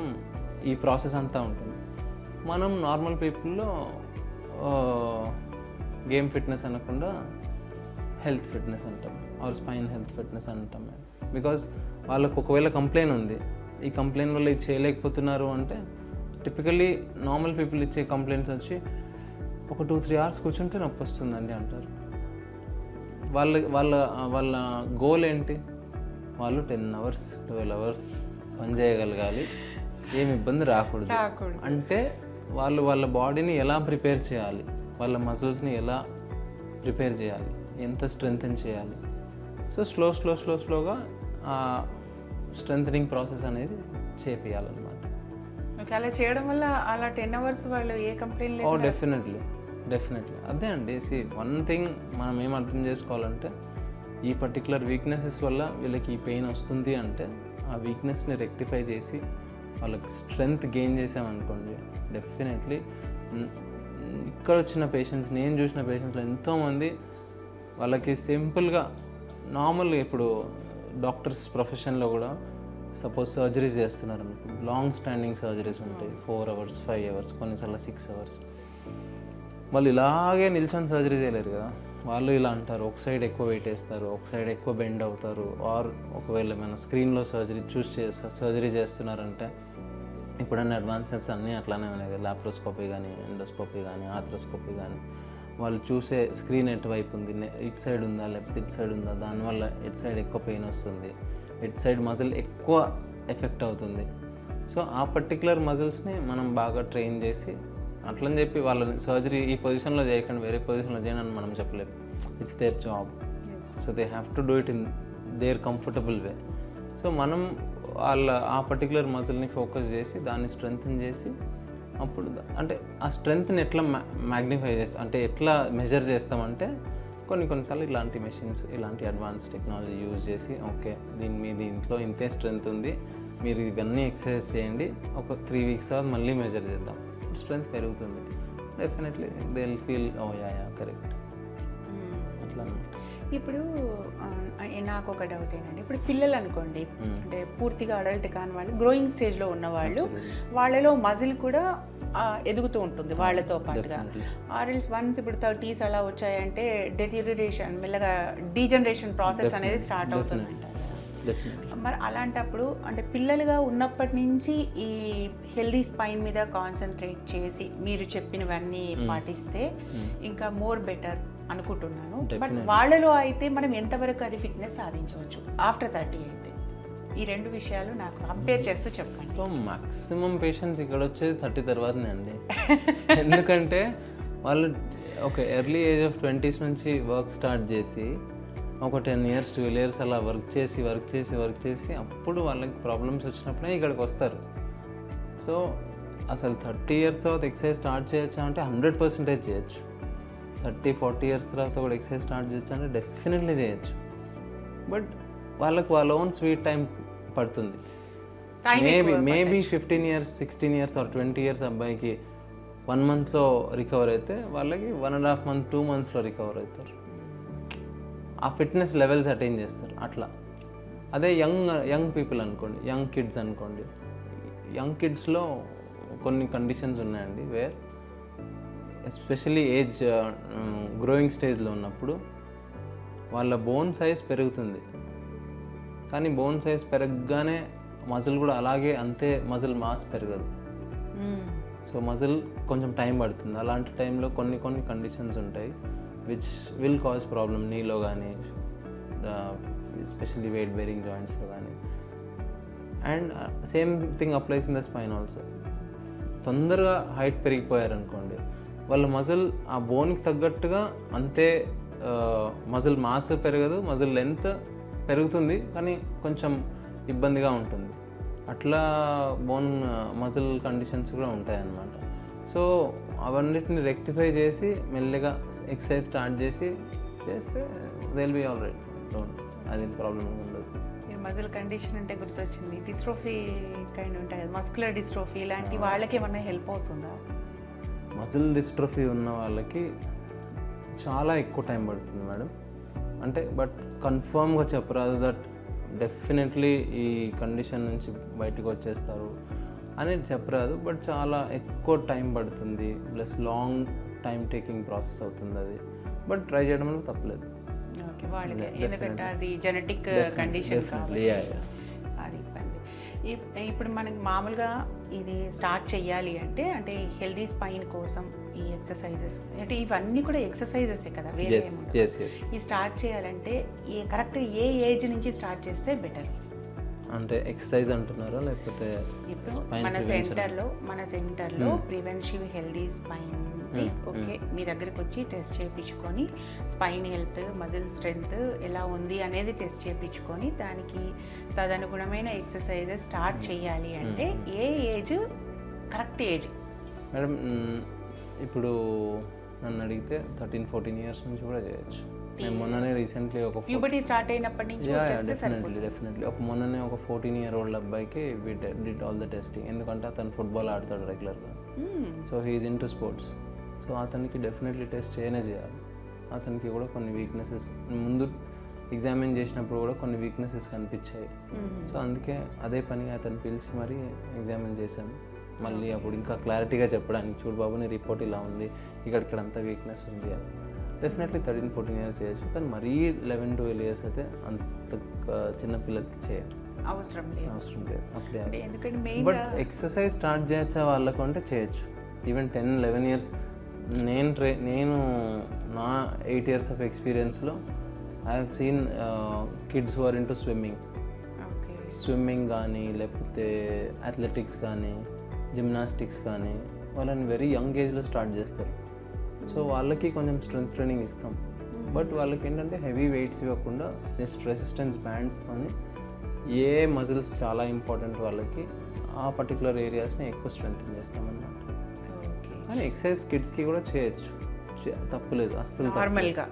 ఈ ప్రాసెస్ అంతా ఉంటుంది. మనం నార్మల్ పీపుల్లో గేమ్ ఫిట్నెస్ అనకుండా హెల్త్ ఫిట్నెస్ అంటాం, ఆర్ స్పైన్ హెల్త్ ఫిట్నెస్ అంటాం. బికాజ్ వాళ్ళకు ఒకవేళ కంప్లైంట్ ఉంది, ఈ కంప్లైంట్ వల్ల ఇది చేయలేకపోతున్నారు అంటే టిపికల్లీ నార్మల్ పీపుల్ ఇచ్చే కంప్లైంట్స్ వచ్చి ఒక 2-3 hours కూర్చుంటే నొప్పి వస్తుందండి అంటారు. వాళ్ళ గోల్ ఏంటి? వాళ్ళు 10 hours 12 hours పని చేయగలగాలి, ఏమి ఇబ్బంది రాకూడదు. అంటే వాళ్ళ బాడీని ఎలా ప్రిపేర్ చేయాలి, వాళ్ళ మజిల్స్ని ఎలా ప్రిపేర్ చేయాలి, ఎంత స్ట్రెంగ్తెన్ చేయాలి. సో స్లోగా ఆ స్ట్రెంథనింగ్ ప్రాసెస్ అనేది చేపియాలన్నమాట. అలా చేయడం వల్ల అలా 10 hours వాళ్ళు ఏ కంప్లైంట్ డెఫినెట్లీ అదే అండి. వన్ థింగ్ మనం ఏం అర్థం చేసుకోవాలంటే ఈ పర్టికులర్ వీక్నెసెస్ వల్ల వీళ్ళకి ఈ పెయిన్ వస్తుంది అంటే ఆ వీక్నెస్ని రెక్టిఫై చేసి వాళ్ళకి స్ట్రెంగ్త్ గెయిన్ చేసామనుకోండి, డెఫినెట్లీ ఇక్కడ వచ్చిన పేషెంట్స్, నేను చూసిన పేషెంట్స్లో ఎంతోమంది వాళ్ళకి సింపుల్గా నార్మల్గా ఇప్పుడు డాక్టర్స్ ప్రొఫెషన్లో కూడా సపోజ్ సర్జరీస్ చేస్తున్నారు అనుకో, లాంగ్ స్టాండింగ్ సర్జరీస్ ఉంటాయి, 4 hours 5 hours కొన్నిసార్లు 6 hours. వాళ్ళు ఇలాగే నిల్చొని సర్జరీ చేయలేరు కదా, వాళ్ళు ఇలా అంటారు, ఒక సైడ్ ఎక్కువ వెయిట్ వేస్తారు, ఒక సైడ్ ఎక్కువ బెండ్ అవుతారు. ఆర్ ఒకవేళ మన స్క్రీన్లో సర్జరీ చేస్తున్నారంటే ఇప్పుడన్నీ అడ్వాన్సెస్ అన్నీ అట్లానే ఉన్నాయి కదా, లాప్రోస్కోపీ కానీ, ఎండోస్కోపీ కానీ, ఆర్థ్రోస్కోపీ కానీ. వాళ్ళు చూసే స్క్రీన్ ఎటువైపు ఉంది, ఇటు సైడ్ ఉందా లేకపోతే ఇటు సైడ్ ఉందా, దానివల్ల ఇటు సైడ్ ఎక్కువ పెయిన్ వస్తుంది, ఇటు సైడ్ మజిల్ ఎక్కువ ఎఫెక్ట్ అవుతుంది. సో ఆ పర్టికులర్ మజిల్స్ని మనం బాగా ట్రైన్ చేసి అట్లని చెప్పి వాళ్ళని సర్జరీ ఈ పొజిషన్లో చేయకండి వేరే పొజిషన్లో చేయను అని మనం చెప్పలేము. It's their job. So they have to do it in there comfortable way. So మనం వాళ్ళ ఆ పర్టికులర్ మజిల్ని ఫోకస్ చేసి దాన్ని స్ట్రెంగ్తన్ చేసి అప్పుడు అంటే ఆ స్ట్రెంగ్త్ని ఎట్లా మ్యాగ్నిఫై చేస్తాం అంటే ఎట్లా మెజర్ చేస్తామంటే కొన్నిసార్లు ఇలాంటి మెషిన్స్ ఇలాంటి అడ్వాన్స్ టెక్నాలజీ యూజ్ చేసి ఓకే దీంట్లో ఇంతే స్ట్రెంగ్త్ ఉంది, మీరు ఇవన్నీ ఎక్సర్సైజ్ చేయండి, ఒక 3 weeks తర్వాత మళ్ళీ మెజర్ చేద్దాం, స్ట్రెంగ్త్ పెరుగుతుంది. Definitely they will feel oh yeah correct అట్లా. ఇప్పుడు నాకు ఒక డౌట్ ఏంటంటే, ఇప్పుడు పిల్లలు అనుకోండి, అంటే పూర్తిగా అడల్ట్ కాని వాళ్ళు, గ్రోయింగ్ స్టేజ్లో ఉన్నవాళ్ళు, వాళ్ళలో మజిల్ కూడా ఎదుగుతూ ఉంటుంది వాళ్ళతో పాటుగా. ఆర్ఎల్స్ వన్స్ ఇప్పుడు 30s అలా వచ్చాయంటే డెటిరియేషన్, మెల్లగా డీజనరేషన్ ప్రాసెస్ అనేది స్టార్ట్ అవుతుందంట. మరి అలాంటప్పుడు అంటే పిల్లలుగా ఉన్నప్పటి నుంచి ఈ హెల్దీ స్పైన్ మీద కాన్సన్ట్రేట్ చేసి మీరు చెప్పినవన్నీ పాటిస్తే ఇంకా మోర్ బెటర్ అనుకుంటున్నాను. బట్ వాళ్ళలో అయితే మనం ఎంతవరకు అది ఫిట్నెస్ సాధించవచ్చు ఆఫ్టర్ 30 అయితే? ఈ 2 విషయాలు నాకు కంపేర్ చేస్తూ చెప్పండి. సో మ్యాక్సిమం పేషెంట్స్ ఇక్కడ వచ్చేది 30 తర్వాతనే అండి. ఎందుకంటే వాళ్ళు ఒక ఎర్లీ ఏజ్ ఆఫ్ 20s నుంచి వర్క్ స్టార్ట్ చేసి ఒక 10 years 12 years అలా వర్క్ చేసి అప్పుడు వాళ్ళకి ప్రాబ్లమ్స్ వచ్చినప్పుడే ఇక్కడికి వస్తారు. సో అసలు 30 years తర్వాత ఎక్సర్సైజ్ స్టార్ట్ చేయొచ్చా అంటే 100% చేయొచ్చు. 30-40 years తర్వాత కూడా ఎక్సర్సైజ్ స్టార్ట్ చేయొచ్చు అంటే డెఫినెట్లీ చేయొచ్చు. బట్ వాళ్ళకి వాళ్ళ ఓన్ స్వీట్ టైం పడుతుంది. Maybe 15 years 16 years or 20 years అబ్బాయికి 1 monthలో రికవర్ అయితే వాళ్ళకి 1.5 month 2 monthsలో రికవర్ అవుతారు. ఆ ఫిట్నెస్ లెవెల్స్ అటైన్ చేస్తారు అట్లా. అదే యంగ్ పీపుల్ అనుకోండి, యంగ్ కిడ్స్ అనుకోండి, యంగ్ కిడ్స్లో కొన్ని కండిషన్స్ ఉన్నాయండి వేర్ ఎస్పెషల్లీ ఏజ్ గ్రోయింగ్ స్టేజ్లో ఉన్నప్పుడు వాళ్ళ బోన్ సైజ్ పెరుగుతుంది, కానీ బోన్ సైజ్ పెరగగానే మజిల్ కూడా అలాగే అంతే మజిల్ మాస్ పెరగదు. సో మజిల్ కొంచెం టైం పడుతుంది. అలాంటి టైంలో కొన్ని కండిషన్స్ ఉంటాయి విచ్ విల్ కాజ్ ప్రాబ్లమ్ నీలో కానీ ఎస్పెషల్లీ వెయిట్ బేరింగ్ జాయింట్స్లో కానీ. And same thing applies in the spine also. తొందరగా హైట్ పెరిగిపోయారనుకోండి, వాళ్ళ మజిల్ ఆ బోన్కి తగ్గట్టుగా అంతే మజిల్ మాస్ పెరగదు, మజిల్ లెంత్ పెరుగుతుంది కానీ కొంచెం ఇబ్బందిగా ఉంటుంది. అట్లా బోన్ మజిల్ కండిషన్స్ కూడా ఉంటాయన్నమాట. సో అవన్నిటిని రెక్టిఫై చేసి మెల్లగా ఎక్సర్సైజ్ స్టార్ట్ చేస్తే they will be all right. అది ప్రాబ్లం ఉండదు. మజిల్ కండిషన్ అంటే గుర్తొచ్చింది, డిస్ట్రోఫీ కైండ్ ఉంటాయి కదా, మస్కులర్ డిస్ట్రోఫీ, ఇలాంటి వాళ్ళకి ఏమన్నా హెల్ప్ అవుతుందా? మజిల్ డిస్ట్రోఫీ ఉన్న వాళ్ళకి చాలా ఎక్కువ టైం పడుతుంది మేడం. అంటే బట్ కన్ఫర్మ్గా చెప్పరాదు దట్ డెఫినెట్లీ ఈ కండిషన్ నుంచి బయటకు వచ్చేస్తారు అనేది చెప్పరాదు. బట్ చాలా ఎక్కువ టైం పడుతుంది, plus long time taking process అవుతుంది అది. బట్ ట్రై చేయడంలో తప్పలేదు. ఓకే, వాళ్ళకి ఎందుకంటే అది జెనెటిక్ కండిషన్ కాబట్టి అది ఇబ్బంది. ఇప్పుడు మనకి మామూలుగా ఇది స్టార్ట్ చేయాలి అంటే హెల్దీ స్పైన్ కోసం ఈ ఎక్సర్సైజెస్ అంటే ఇవన్నీ కూడా ఎక్సర్సైజెసే కదా, వేరే ఏముంటుంది. ఇది స్టార్ట్ చేయాలంటే కరెక్ట్ ఏ ఏజ్ నుంచి స్టార్ట్ చేస్తే బెటర్? అంటే ఎక్సర్సైజ్ అంటున్నారా లేకపోతే ఇప్పుడు మన సెంటర్లో ప్రివెన్సివ్ హెల్దీ స్పైన్ ఓకే మీ దగ్గరికి వచ్చి టెస్ట్ చేయించుకొని స్పైన్ హెల్త్, మజిల్ స్ట్రెంగ్త్ ఎలా ఉంది అనేది టెస్ట్ చేయించుకొని దానికి తదనుగుణమైన ఎక్సర్సైజెస్ స్టార్ట్ చేయాలి అంటే ఏ ఏజ్ కరెక్ట్ ఏజ్? మేడం ఇప్పుడు నన్ను అడిగితే 13-14 years నుంచి కూడా చేయొచ్చు. నేను మొన్ననే రీసెంట్లీ ఒక ప్యూబర్టీ స్టార్ట్ అయినప్పటి నుంచి డెఫినెట్లీ మొన్ననే ఒక 14-year-old అబ్బాయికి we did all the testing. ఎందుకంటే అతను ఫుట్బాల్ ఆడతాడు రెగ్యులర్గా. So he is into sports. So అతనికి డెఫినెట్లీ టెస్ట్ చేయాలి. అతనికి కూడా కొన్ని వీక్నెసెస్ ముందు ఎగ్జామిన్ చేసినప్పుడు కూడా కొన్ని వీక్నెసెస్ కనిపించాయి. సో అందుకే అదే పనిగా అతను పిలిచి మరీ ఎగ్జామిన్ చేశాను. మళ్ళీ అప్పుడు ఇంకా క్లారిటీగా చెప్పడానికి, చూడు బాబు నీ రిపోర్ట్ ఇలా ఉంది, ఇక్కడంతా వీక్నెస్ ఉంది అని. డెఫినెట్లీ 13-14 ఇయర్స్ చేయొచ్చు, కానీ మరీ 11-12 ఇయర్స్ అయితే అంత చిన్న పిల్లలకి చేయరు, అవసరం లేదు అప్పుడే. ఎందుకంటే బట్ ఎక్సర్సైజ్ స్టార్ట్ చేయొచ్చా వాళ్ళకు అంటే చేయొచ్చు. ఈవెన్ 10-11 ఇయర్స్ నేను నా 8 years ఆఫ్ ఎక్స్పీరియన్స్లో I have seen kids who are into swimming కానీ, లేకపోతే అథ్లెటిక్స్ కానీ, జిమ్నాస్టిక్స్ కానీ, వాళ్ళని వెరీ యంగ్ ఏజ్లో స్టార్ట్ చేస్తారు. సో వాళ్ళకి కొంచెం స్ట్రెంత్ ట్రైనింగ్ ఇస్తాం, బట్ వాళ్ళకి ఏంటంటే హెవీ వెయిట్స్ ఇవ్వకుండా జస్ట్ రెసిస్టెన్స్ బ్యాండ్స్తో ఏ మజిల్స్ చాలా ఇంపార్టెంట్ వాళ్ళకి ఆ పర్టికులర్ ఏరియాస్ని ఎక్కువ స్ట్రెంథెన్ చేస్తామన్నమాట. కానీ ఎక్సర్సైజ్ కిడ్స్కి కూడా చేయొచ్చు, తప్పులేదు అస్సలు. నార్మల్గా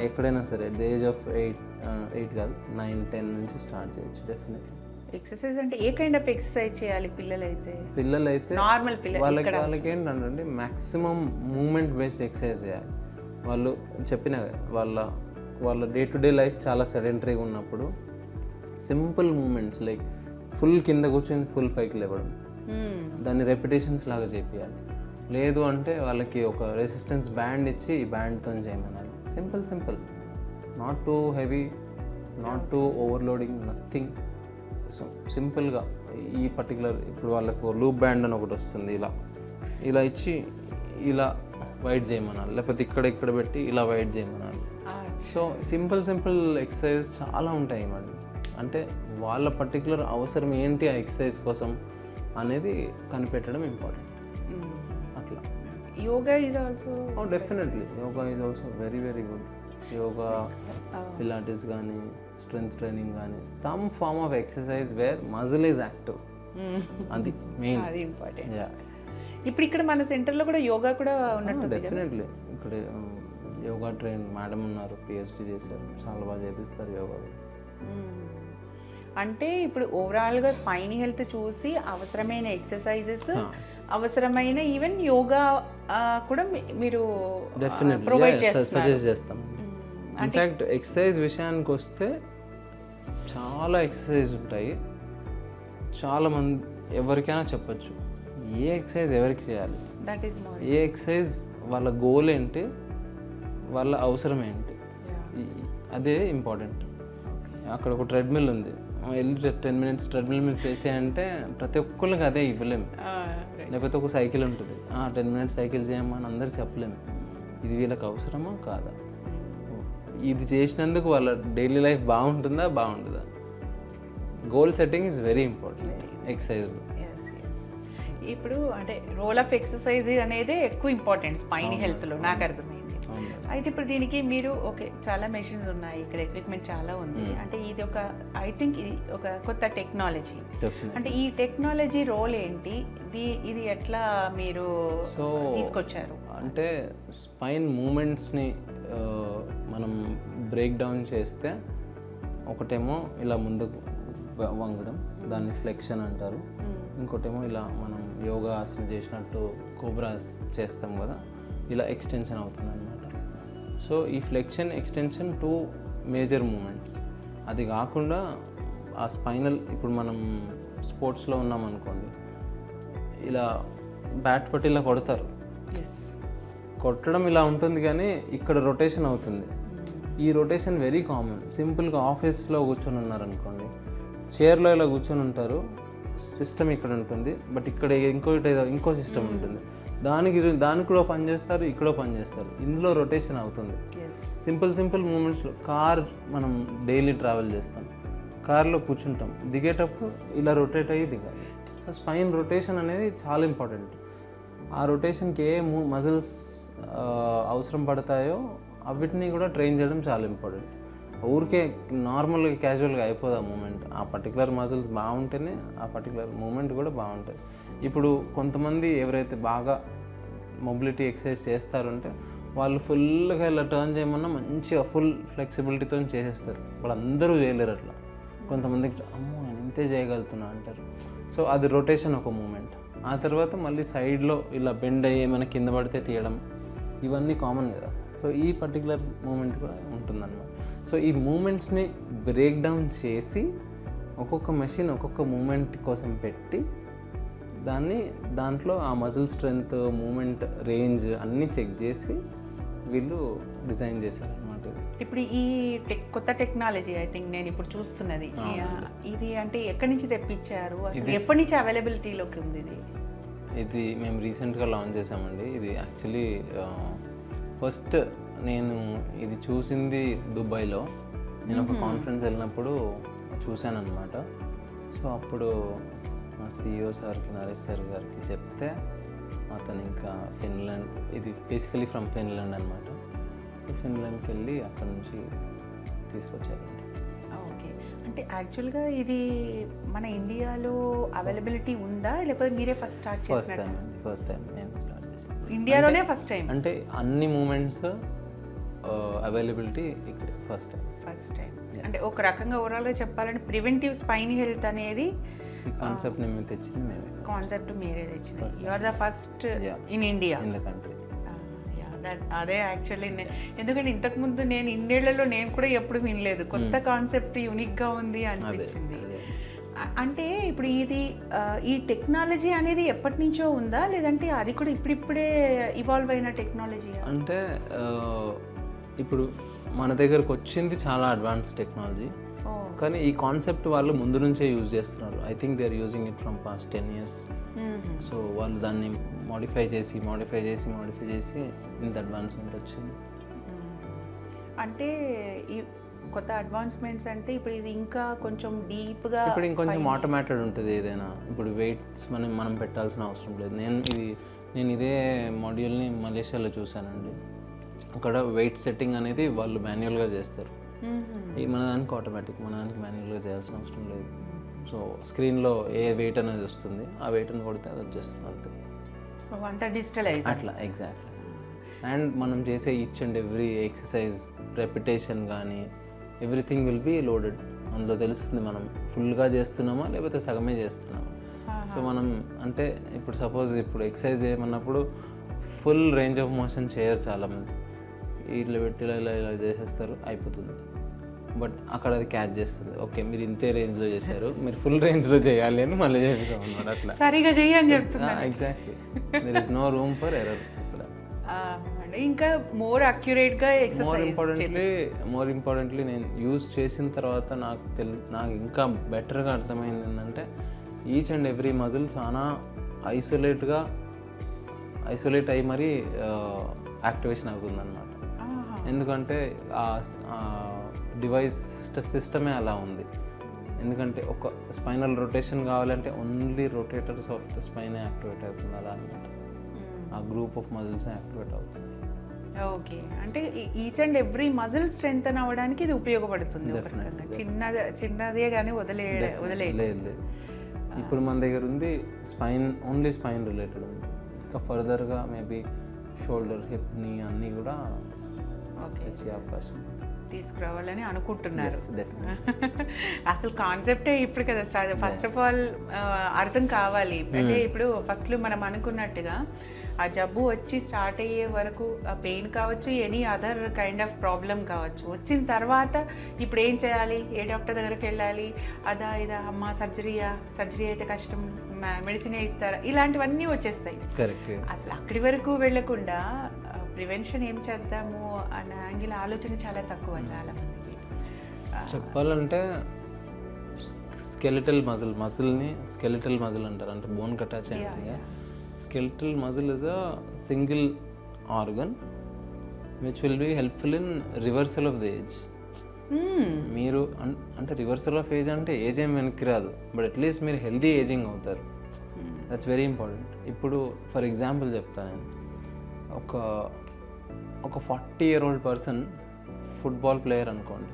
ఎక్కడైనా సరే ద ఏజ్ ఆఫ్ 8 కాదు 9-10 నుంచి స్టార్ట్ చేయొచ్చు డెఫినెట్లీ. ఎక్సర్సైజ్ అంటే ఏ కైండ్ ఆఫ్ ఎక్సర్సైజ్ చేయాలి పిల్లలైతే? నార్మల్ వాళ్ళకి ఏంటంటే మ్యాక్సిమం మూమెంట్ బేస్డ్ ఎక్సర్సైజ్ చేయాలి. వాళ్ళు చెప్పిన వాళ్ళ డే టు డే లైఫ్ చాలా సెడెంటరీగా ఉన్నప్పుడు సింపుల్ మూమెంట్స్ లైక్ ఫుల్ కింద కూర్చొని ఫుల్ పైకి లేవడం, దాన్ని రెపిటేషన్స్ లాగా చేపియాలి. లేదు అంటే వాళ్ళకి ఒక రెసిస్టెన్స్ బ్యాండ్ ఇచ్చి ఈ బ్యాండ్తో చేయమనాలి. Simple, not too heavy, not too overloading, nothing. So సింపుల్గా ఈ పర్టికులర్ ఇప్పుడు వాళ్ళకు లూప్ బ్యాండ్ అని ఒకటి వస్తుంది, ఇలా ఇచ్చి ఇలా వైట్ చేయమనాలి, లేకపోతే ఇక్కడ పెట్టి ఇలా వైట్ చేయమనాలి. సో సింపుల్ ఎక్సర్సైజ్ చాలా ఉంటాయి మేడం. అంటే వాళ్ళ పర్టికులర్ అవసరం ఏంటి ఆ ఎక్సర్సైజ్ కోసం అనేది కనిపెట్టడం ఇంపార్టెంట్. అట్లా yoga is also definitely yoga is also very very good. Yoga, pilates కానీ, స్ట్రెంత్ ట్రైనింగ్ కానీ, some form of exercise where muscle is active, అది మెయిన్, అది ఇంపార్టెంట్. ఇప్పుడు ఇక్కడ మన సెంటర్లో కూడా యోగా కూడా ఉన్నట్టు? డెఫినెట్లీ ఇక్కడ యోగా ట్రైన్ మేడం ఉన్నారు, PhD చేశారు, చాలా బాగా చేపిస్తారు యోగా. అంటే ఇప్పుడు ఓవరాల్గా స్పైన్ హెల్త్ చూసి అవసరమైన ఎక్సర్సైజెస్, అవసరమైన ఈవెన్ యోగా కూడా మీరు ప్రొవైడ్ చేస్తాం. ఇన్ఫ్యాక్ట్ ఎక్సర్సైజ్ విషయానికి వస్తే చాలా ఎక్సర్సైజ్ ఉంటాయి. చాలామంది ఎవరికైనా చెప్పచ్చు ఏ ఎక్సర్సైజ్ ఎవరికి చేయాలి, ఏ ఎక్సర్సైజ్ వాళ్ళ గోల్ ఏంటి, వాళ్ళ అవసరం ఏంటి, అదే ఇంపార్టెంట్. అక్కడ ఒక ట్రెడ్మిల్ ఉంది, వెళ్ళి 10 minutes ట్రెడ్మిల్ మీద చేసేయంటే ప్రతి ఒక్కరికి అదే ఇవ్వలేము. లేకపోతే ఒక సైకిల్ ఉంటుంది, 10 minutes సైకిల్ చేయమని అందరికి చెప్పలేము. ఇది వీళ్ళకి అవసరమా కాదా, ఇది చేసినందుకు వాళ్ళ డైలీ లైఫ్ బాగుంటుందా బాగుంటుందా. Goal setting is very important ఎక్సర్సైజ్లో. ఇప్పుడు అంటే రోల్ ఆఫ్ ఎక్సర్సైజ్ అనేది ఎక్కువ ఇంపార్టెంట్ స్పైన్ హెల్త్లో, నాకు అర్థమైంది. అయితే ఇప్పుడు దీనికి మీరు చాలా మెషిన్స్ ఉన్నాయి, ఇక్కడ ఎక్విప్మెంట్ చాలా ఉంది. అంటే ఇది ఐ థింక్ ఇది ఒక కొత్త టెక్నాలజీ. అంటే ఈ టెక్నాలజీ రోల్ ఏంటి, ఇది ఎట్లా మీరు తీసుకొచ్చారు? అంటే స్పైన్ మూమెంట్స్ని మనం బ్రేక్ డౌన్ చేస్తే ఒకటేమో ఇలా ముందుకు వంగడం, దాన్ని ఫ్లెక్షన్ అంటారు. ఇంకోటేమో ఇలా మనం యోగా ఆసన చేసినట్టు కోబ్రాస్ చేస్తాం కదా, ఇలా ఎక్స్టెన్షన్ అవుతుంది అన్నమాట. సో ఈ ఫ్లెక్షన్, ఎక్స్టెన్షన్ 2 మేజర్ మూమెంట్స్. అది కాకుండా ఆ స్పైనల్, ఇప్పుడు మనం స్పోర్ట్స్లో ఉన్నాం అనుకోండి, ఇలా బ్యాట్ పట్టి ఇలా కొడతారు, కొట్టడం ఇలా ఉంటుంది కానీ ఇక్కడ రొటేషన్ అవుతుంది. ఈ రొటేషన్ వెరీ కామన్. సింపుల్గా ఆఫీస్లో కూర్చొని ఉన్నారనుకోండి, చైర్లో ఇలా కూర్చొని ఉంటారు, సిస్టమ్ ఇక్కడ ఉంటుంది, బట్ ఇక్కడ ఇంకో సిస్టమ్ ఉంటుంది, దానికి కూడా పని చేస్తారు, ఇక్కడ పని చేస్తారు, ఇందులో రొటేషన్ అవుతుంది. సింపుల్ మూమెంట్స్లో కార్ మనం డైలీ ట్రావెల్ చేస్తాం, కార్లో కూర్చుంటాం, దిగేటప్పుడు ఇలా రొటేట్ అయ్యి దిగాలి. సో స్పైన్ రొటేషన్ అనేది చాలా ఇంపార్టెంట్. ఆ రొటేషన్కి ఏ మజిల్స్ అవసరం పడతాయో అవిటిని కూడా ట్రైన్ చేయడం చాలా ఇంపార్టెంట్. ఊరికే నార్మల్గా క్యాజువల్గా అయిపోదు ఆ మూమెంట్. ఆ పర్టికులర్ మజిల్స్ బాగుంటేనే ఆ పర్టికులర్ మూమెంట్ కూడా బాగుంటుంది. ఇప్పుడు కొంతమంది ఎవరైతే బాగా మొబిలిటీ ఎక్సర్సైజ్ చేస్తారంటే వాళ్ళు ఫుల్గా ఇలా టర్న్ చేయమన్నా మంచిగా ఫుల్ ఫ్లెక్సిబిలిటీతో చేసేస్తారు. వాళ్ళందరూ చేయలేరు అట్లా. కొంతమందికి అమ్మో నేను ఇంతే చేయగలుగుతున్నా అంటారు. సో అది రొటేషన్ ఒక మూమెంట్. ఆ తర్వాత మళ్ళీ సైడ్లో ఇలా బెండ్ అయ్యి ఏమైనా కింద పడితే తీయడం, ఇవన్నీ కామన్ కదా. సో ఈ పర్టికులర్ మూమెంట్ కూడా ఉంటుందన్నమాట. సో ఈ మూమెంట్స్ని బ్రేక్ డౌన్ చేసి ఒక్కొక్క మెషిన్ ఒక్కొక్క మూమెంట్ కోసం పెట్టి దాంట్లో ఆ మజిల్ స్ట్రెంగ్త్, మూమెంట్ రేంజ్ అన్నీ చెక్ చేసి వీళ్ళు డిజైన్ చేశారు అనమాట. ఇప్పుడు ఈ కొత్త టెక్నాలజీ ఐ థింక్ నేను ఇప్పుడు చూస్తున్నది ఇది అంటే ఎక్కడి నుంచి తెప్పించారు, అసలు ఎప్పటి నుంచి అవైలబిలిటీలోకి ఉంది ఇది మేము రీసెంట్గా లాంచ్ చేసామండి. ఇది యాక్చువల్లీ ఫస్ట్ నేను ఇది చూసింది దుబాయ్లో. నేను ఒక కాన్ఫరెన్స్ వెళ్ళినప్పుడు చూశాను అనమాట. సో అప్పుడు మా CEO సార్కి, నరేష్ సార్ గారికి చెప్తే అతను ఇంకా ఫిన్లాండ్, ఇది బేసికలీ ఫ్రమ్ ఫిన్లాండ్ అనమాట, ఫిన్లాండ్కి వెళ్ళి అక్కడ నుంచి తీసుకొచ్చారండి. ఓకే, అంటే యాక్చువల్గా ఇది మన ఇండియాలో అవైలబిలిటీ ఉందా లేకపోతే మీరే ఫస్ట్ స్టార్ట్ చేసినట్టు? ఫస్ట్ టైం నేను స్టార్ట్ చేశాను ఇండియాలోనే. ఫస్ట్ టైం అంటే అన్ని మూమెంట్స్ అవైలబిలిటీ ఇక్కడ ఫస్ట్ టైం. అంటే ఒక రకంగా ఓవరాల్గా చెప్పాలంటే ప్రివెంటివ్ స్పైన్ హెల్త్ అనేది కాన్సెప్ట్ మేము తెచ్చింది, మేమే కాన్సెప్ట్ మీరే తెచ్చింది. You are the first in India, in the country. అదే యాక్చువల్లీ ఎందుకంటే ఇంతకుముందు నేను ఇన్నేళ్లలో నేను కూడా ఎప్పుడు వినలేదు, కొత్త కాన్సెప్ట్ యూనిక్గా ఉంది అనిపించింది. అంటే ఇప్పుడు ఇది ఈ టెక్నాలజీ అనేది ఎప్పటి నుంచో ఉందా లేదంటే అది కూడా ఇప్పుడిప్పుడే ఇవాల్వ్ అయిన టెక్నాలజీ? అంటే ఇప్పుడు మన దగ్గరకు వచ్చింది చాలా అడ్వాన్స్ టెక్నాలజీ, కానీ ఈ కాన్సెప్ట్ వాళ్ళు ముందు నుంచే యూజ్ చేస్తున్నారు. I think they are using it from past 10 years. So వాళ్ళు దాన్ని మోడిఫై చేసి ఇంత అడ్వాన్స్మెంట్ వచ్చింది. అంటే ఈ కొత్త అడ్వాన్స్మెంట్స్ అంటే ఇప్పుడు ఇది ఇంకా కొంచెం డీప్గా, ఇప్పుడు ఇంకొంచెం ఆటోమేటెడ్ ఉంటుంది ఏదైనా. ఇప్పుడు వెయిట్స్ మనం పెట్టాల్సిన అవసరం లేదు. నేను ఇదే మాడ్యూల్ని మలేషియాలో చూశానండి. అక్కడ వెయిట్ సెట్టింగ్ అనేది వాళ్ళు మాన్యువల్గా చేస్తారు, మన దానికి ఆటోమేటిక్, మన దానికి మాన్యువల్గా చేయాల్సిన అవసరం లేదు. సో స్క్రీన్లో ఏ వెయిట్ అనేది వస్తుంది, ఆ వెయిట్ని కొడితే అది వచ్చేస్తుంది అంతే. అంతా డిజిటలైజ్ అట్లా ఎగ్జాక్ట్లీ. అండ్ మనం చేసే each and every exercise repetition కానీ ఎవ్రీథింగ్ విల్ బీ లోడెడ్. అందులో తెలుస్తుంది మనం ఫుల్గా చేస్తున్నామా లేకపోతే సగమే చేస్తున్నామా. సో మనం అంటే ఇప్పుడు సపోజ్ ఇప్పుడు ఎక్సర్సైజ్ చేయమన్నప్పుడు ఫుల్ రేంజ్ ఆఫ్ మోషన్ చేయరు చాలామంది, ఇట్లా పెట్టి ఇలా చేసేస్తారు, అయిపోతుంది. బట్ అక్కడ అది క్యాచ్ చేస్తుంది, ఓకే మీరు ఇంతే రేంజ్లో చేశారు, మీరు ఫుల్ రేంజ్లో చేయాలి అని మళ్ళీ చేపిస్తాం అన్నమాట. అట్లా సరిగా చేయని చెప్తున్నా. Exactly, there is no room for error. ఇంకా మోర్ అక్యురేట్గా మోర్ ఇంపార్టెంట్లీ నేను యూజ్ చేసిన తర్వాత నాకు ఇంకా బెటర్గా అర్థమైంది ఏంటంటే ఈచ్ అండ్ ఎవ్రీ మజిల్ చాలా ఐసోలేట్ అయ్యి మరీ యాక్టివేషన్ అవుతుందన్నమాట. ఎందుకంటే ఆ డివైస్ సిస్టమే అలా ఉంది. ఎందుకంటే ఒక స్పైనల్ రొటేషన్ కావాలంటే only rotators of the spine activate అవుతుంది అలా అనమాట. ఆ గ్రూప్ ఆఫ్ మజిల్స్ యాక్టివేట్ అవుతుంది. ఓకే, అంటే each and every muscle strengthen అవ్వడానికి ఇది ఉపయోగపడుతుంది. చిన్నదే కానీ వదిలేదు. ఇప్పుడు మన దగ్గర ఉంది ఓన్లీ స్పైన్ రిలేటెడ్ ఉంది. ఇంకా ఫర్దర్గా మేబీ షోల్డర్, హిప్, నీ అన్నీ కూడా వచ్చే అవకాశం తీసుకురావాలని అనుకుంటున్నారు. అసలు కాన్సెప్టే ఇప్పుడు కదా స్టార్ట్. ఫస్ట్ ఆఫ్ ఆల్ అర్థం కావాలి. అంటే ఇప్పుడు ఫస్ట్లో మనం అనుకున్నట్టుగా ఆ జబ్బు వచ్చి స్టార్ట్ అయ్యే వరకు ఆ పెయిన్ కావచ్చు, any other kind of problem కావచ్చు, వచ్చిన తర్వాత ఇప్పుడు ఏం చేయాలి, ఏ డాక్టర్ దగ్గరికి వెళ్ళాలి, ఇదా అమ్మ సర్జరీ అయితే కష్టం, మెడిసిన్ ఇస్తారా, ఇలాంటివన్నీ వచ్చేస్తాయి. అసలు అక్కడి వరకు వెళ్ళకుండా ప్రివెన్షన్ ఏం చేద్దాము అన్న యాంగిల్ ఆలోచన చాలా తక్కువ చాలా మందికి. చెప్పాలంటే స్కెలిటల్ మజిల్ని స్కెలిటల్ మజిల్ అంటారు, అంటే బోన్కి అటాచ్ అయ్యింది. Skeletal muscle is a single organ which will be helpful in reversal of the age. మీరు అంటే రివర్సల్ ఆఫ్ ఏజ్ అంటే ఏజ్ ఏం వెనక్కి రాదు, బట్ అట్లీస్ట్ మీరు హెల్దీ ఏజింగ్ అవుతారు. That's very important. ఇప్పుడు ఫర్ ఎగ్జాంపుల్ చెప్తాను నేను, ఒక 40-year-old పర్సన్ ఫుట్బాల్ ప్లేయర్ అనుకోండి.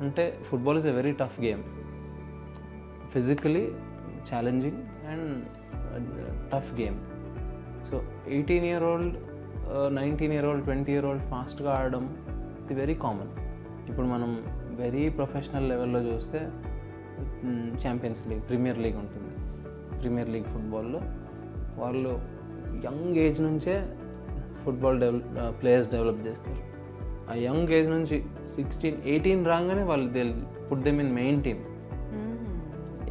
అంటే football is a very tough game, physically challenging and tough game. So 18-year-old, 19-year-old, 20-year-old ఫాస్ట్గా ఆడడం ఇది వెరీ కామన్. ఇప్పుడు మనం వెరీ ప్రొఫెషనల్ లెవెల్లో చూస్తే ఛాంపియన్స్ లీగ్, ప్రీమియర్ లీగ్ ఉంటుంది. ప్రీమియర్ లీగ్ ఫుట్బాల్లో వాళ్ళు యంగ్ ఏజ్ నుంచే ఫుట్బాల్ ప్లేయర్స్ డెవలప్ చేస్తారు. ఆ యంగ్ ఏజ్ నుంచి 16-18 రాగానే వాళ్ళు they put them in main team.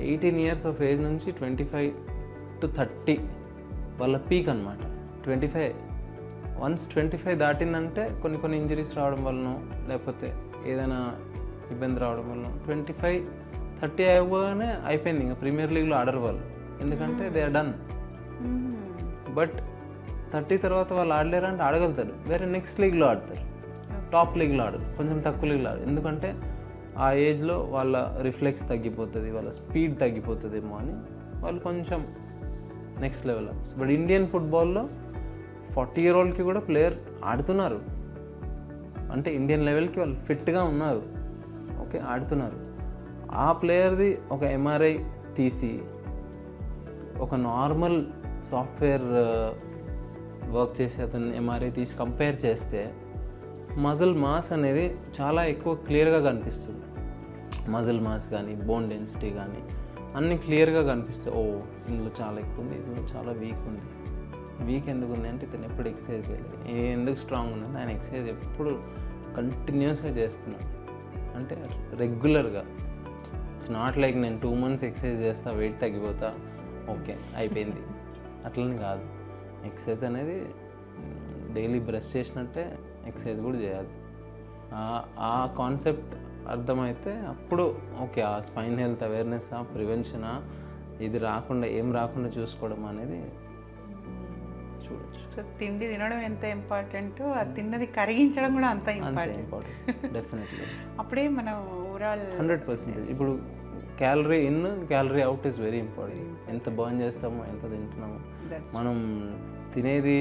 18 years of age నుంచి 25 to 30 వాళ్ళ పీక్ అనమాట. 25 వన్స్ 25 దాటిందంటే కొన్ని ఇంజరీస్ రావడం వలన లేకపోతే ఏదైనా ఇబ్బంది రావడం వల్ల 25-30 అవ్వగానే అయిపోయింది, ఇంకా ప్రీమియర్ లీగ్లో ఆడరు వాళ్ళు, ఎందుకంటే దే ఆర్ డన్. బట్ 30 తర్వాత వాళ్ళు ఆడలేరంటే ఆడగలుగుతారు, వేరే నెక్స్ట్ లీగ్లో ఆడతారు, టాప్ లీగ్లో ఆడరు, కొంచెం తక్కువ లీగ్లో ఆడరు, ఎందుకంటే ఆ ఏజ్లో వాళ్ళ రిఫ్లెక్స్ తగ్గిపోతుంది, వాళ్ళ స్పీడ్ తగ్గిపోతుందేమో అని వాళ్ళు కొంచెం నెక్స్ట్ లెవెల్. బట్ ఇండియన్ ఫుట్బాల్లో 40 year oldకి కూడా ప్లేయర్ ఆడుతున్నారు, అంటే ఇండియన్ లెవెల్కి వాళ్ళు ఫిట్గా ఉన్నారు, ఓకే ఆడుతున్నారు. ఆ ప్లేయర్ది ఒక ఎంఆర్ఐ తీసి ఒక నార్మల్ సాఫ్ట్వేర్ వర్క్ చేసే అతను ఎంఆర్ఐ తీసి కంపేర్ చేస్తే మజిల్ మాస్ అనేది చాలా ఎక్కువ క్లియర్గా కనిపిస్తుంది. మజిల్ మాస్ కానీ బోన్ డెన్సిటీ కానీ అన్నీ క్లియర్గా కనిపిస్తాయి. ఓ ఇందులో చాలా ఎక్కువ ఉంది, ఇందులో చాలా వీక్ ఉంది. వీక్ ఎందుకు ఉంది అంటే ఇతను ఎప్పుడు ఎక్సర్సైజ్ చేయలేదు. ఎందుకు స్ట్రాంగ్ ఉందంటే ఆయన ఎక్సర్సైజ్ ఎప్పుడు కంటిన్యూస్గా చేస్తున్నాను, అంటే రెగ్యులర్గా. ఇట్స్ నాట్ లైక్ నేను 2 months ఎక్సర్సైజ్ చేస్తా వెయిట్ తగ్గిపోతా ఓకే అయిపోయింది అట్లని కాదు. ఎక్సర్సైజ్ అనేది డైలీ బ్రష్ చేసినట్టే ఎక్సర్సైజ్ కూడా చేయాలి. ఆ కాన్సెప్ట్ అర్థమైతే అప్పుడు ఓకే ఆ స్పైన్ హెల్త్ అవేర్నెస్, ప్రివెన్షనా, ఇది రాకుండా ఏం రాకుండా చూసుకోవడం అనేది చూడొచ్చు. సో తిండి తినడం ఎంత ఇంపార్టెంట్, అది తిన్నది కరిగించడం కూడా అంత ఇంపార్టెంట్. డెఫినెట్లీ అప్పుడే మనం ఓవరాల్ 100%. ఇప్పుడు calorie in calorie out is very important. ఎంత బర్న్ చేస్తామో, ఎంత తింటున్నామో. మనం తినేది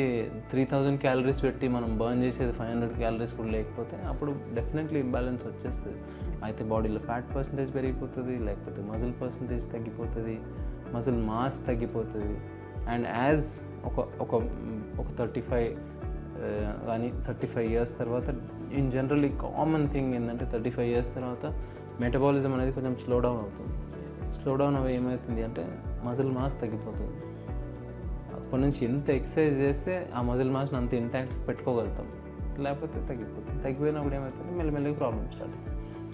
3000 calories పెట్టి మనం బర్న్ చేసేది 500 calories కూడా లేకపోతే అప్పుడు డెఫినెట్లీ ఇంబ్యాలెన్స్ వచ్చేస్తుంది. అయితే బాడీలో ఫ్యాట్ పర్సంటేజ్ పెరిగిపోతుంది, లేకపోతే మజిల్ పర్సంటేజ్ తగ్గిపోతుంది, మజిల్ మాస్ తగ్గిపోతుంది. అండ్ యాజ్ ఒక 35 కానీ 35 years తర్వాత ఇన్ జనరల్లీ కామన్ థింగ్ ఏంటంటే 35 years తర్వాత మెటబాలిజం అనేది కొంచెం స్లో డౌన్ అవుతుంది. స్లో డౌన్ అవి ఏమవుతుంది అంటే మజిల్ మాస్ తగ్గిపోతుంది. అప్పటి నుంచి ఎంత ఎక్సర్సైజ్ చేస్తే ఆ మజిల్ మాస్ని అంత ఇంటాక్ట్ పెట్టుకోగలుగుతాం, లేకపోతే తగ్గిపోతుంది. తగ్గిపోయినప్పుడు ఏమవుతుంది మెల్లమెల్లగా ప్రాబ్లమ్ స్టార్ట్.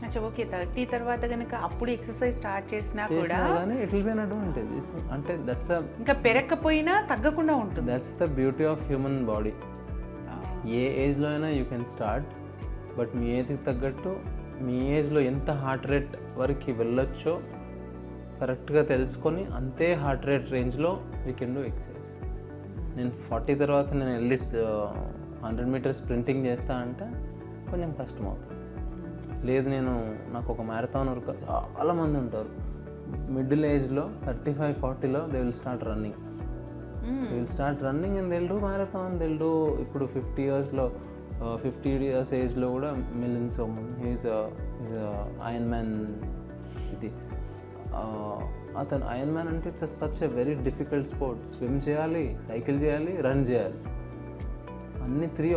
అచ్చా ఓకే 30 తర్వాత కనుక అప్పుడు ఎక్సర్సైజ్ స్టార్ట్ చేసినా కూడా కానీ it will be an advantage. అంటే దట్స్ ఇంకా పెరగకపోయినా తగ్గకుండా ఉంటుంది. That's the beauty of human body. ఏ ఏజ్లో అయినా యూ కెన్ స్టార్ట్, బట్ మీ ఏజ్కి తగ్గట్టు మీ ఏజ్లో ఎంత హార్ట్ రేట్ వరకు వెళ్ళొచ్చో కరెక్ట్గా తెలుసుకొని అంతే హార్ట్ రేట్ రేంజ్లో వీ కెన్ డూ ఎక్సర్సైజ్. నేను 40 తర్వాత నేను వెళ్ళి 100 meters స్ప్రింటింగ్ చేస్తా అంటే కొంచెం కష్టం అవుతుంది. లేదు నాకు ఒక మ్యారథాన్ వరకు చాలా మంది ఉంటారు మిడిల్ ఏజ్లో 35-40లో they will start running. And they will do marathon, they will do. ఇప్పుడు 50 yearsలో 50 years ఏజ్లో కూడా Milind Soman, he's iron man. ఇది అతను ఐరన్ మ్యాన్ అంటే it's such a very difficult sport. Swim చేయాలి, సైకిల్ చేయాలి, రన్ చేయాలి, అన్ని 3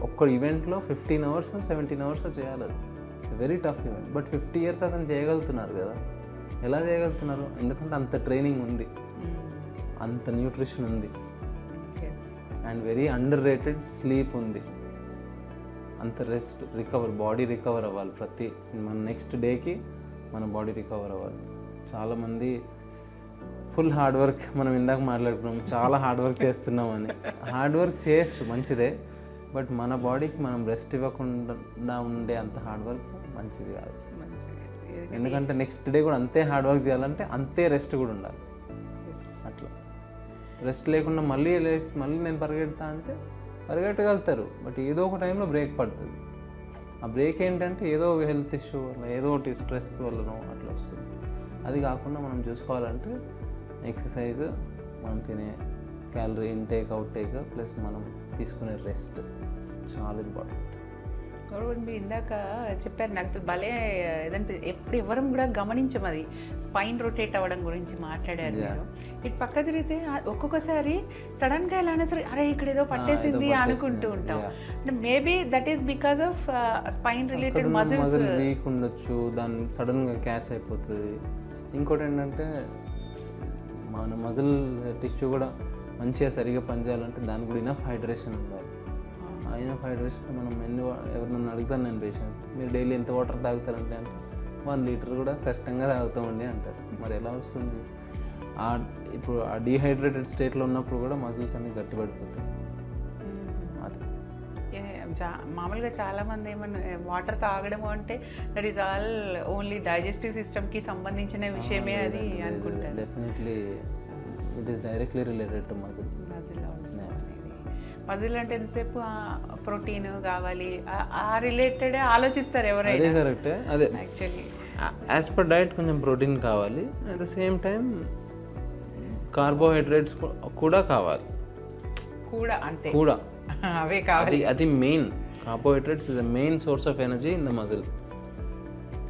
ఒక్క ఈవెంట్లో 15 hours 17 hours చేయాలి. అది it's very tough event. But 50 years అతను చేయగలుగుతున్నారు కదా. ఎలా చేయగలుగుతున్నారు? ఎందుకంటే అంత ట్రైనింగ్ ఉంది, అంత న్యూట్రిషన్ ఉంది, and very under rated sleep ఉంది. అంత రెస్ట్, బాడీ రికవర్ అవ్వాలి. మన నెక్స్ట్ డేకి మన బాడీ రికవర్ అవ్వాలి. చాలామంది ఫుల్ హార్డ్ వర్క్, మనం ఇందాక మాట్లాడుకున్నాం చాలా హార్డ్ వర్క్ చేస్తున్నామని. హార్డ్ వర్క్ చేయొచ్చు, మంచిదే, బట్ మన బాడీకి మనం రెస్ట్ ఇవ్వకుండా ఉండే అంత హార్డ్ వర్క్ మంచిది కాదు. ఎందుకంటే నెక్స్ట్ డే కూడా అంతే హార్డ్ వర్క్ చేయాలంటే అంతే రెస్ట్ కూడా ఉండాలి. అట్లా రెస్ట్ లేకుండా మళ్ళీ నేను పరిగెడతా అంటే పరిగెట్టగలుగుతారు, బట్ ఏదో ఒక టైంలో బ్రేక్ పడుతుంది. ఆ బ్రేక్ ఏంటంటే ఏదో హెల్త్ ఇష్యూ వల్ల, ఏదో ఒకటి స్ట్రెస్ వల్లనో అట్లా వస్తుంది. అది కాకుండా మనం చూసుకోవాలంటే ఎక్సర్సైజ్, మనం తినే క్యాలరీ ఇంటేక్ అవుట్టేక్ ప్లస్ మనం తీసుకునే రెస్ట్ చాలా ఇంపార్టెంట్. మీరు ఇందాక చెప్పారు, నాకు అసలు భలే ఏదంటే ఎప్పుడు ఎవరం కూడా గమనించం, అది స్పైన్ రొటేట్ అవ్వడం గురించి మాట్లాడారు మీరు. ఇటు పక్క తిరిగితే ఒక్కొక్కసారి సడన్గా ఎలా అయినా సరే అరే ఇక్కడ ఏదో పట్టేసింది అనుకుంటూ ఉంటాం. అంటే maybe that is because of spine related muscles week ఉండొచ్చు, దాన్ని సడన్గా క్యాచ్ అయిపోతుంది. ఇంకోటి ఏంటంటే మన మజిల్ టిష్యూ కూడా మంచిగా సరిగా పనిచేయాలంటే దానికి కూడా ఇనఫ్ హైడ్రేషన్ ఉండాలి. ఆ ఇనఫ్ హైడ్రేషన్ మనం ఎవరినైనా అడుగుతాను నేను పేషెంట్, మీరు డైలీ ఎంత వాటర్ తాగుతారంటే అంటే 1 లీటర్ కూడా కష్టంగా తాగుతామండి అంటారు. మరి ఎలా వస్తుంది? ఇప్పుడు ఆ డీహైడ్రేటెడ్ స్టేట్లో ఉన్నప్పుడు కూడా మజిల్స్ అన్నీ గట్టిపడిపోతాయి. అది మామూలుగా చాలామంది ఏమన్నా వాటర్ తాగడము అంటే that is all only digestive సిస్టమ్కి సంబంధించిన విషయమే అది అనుకుంటారు. Definitely it is directly related to muscle. Muscle అంటే ఎంతసేపు ప్రోటీన్ కావాలి ఆ రిలేటెడ్ ఆలోచిస్తారు ఎవరైనా. అదే కరెక్టే. అదే యాక్చువల్లీ యాజ్ పర్ డైట్ కొంచెం ప్రోటీన్ కావాలి, at the same time carbohydrates కూడా కావాలి. కూడా అంతే, కూడా అవే కావాలి. అది main. Carbohydrates is the main source of energy in the muscle.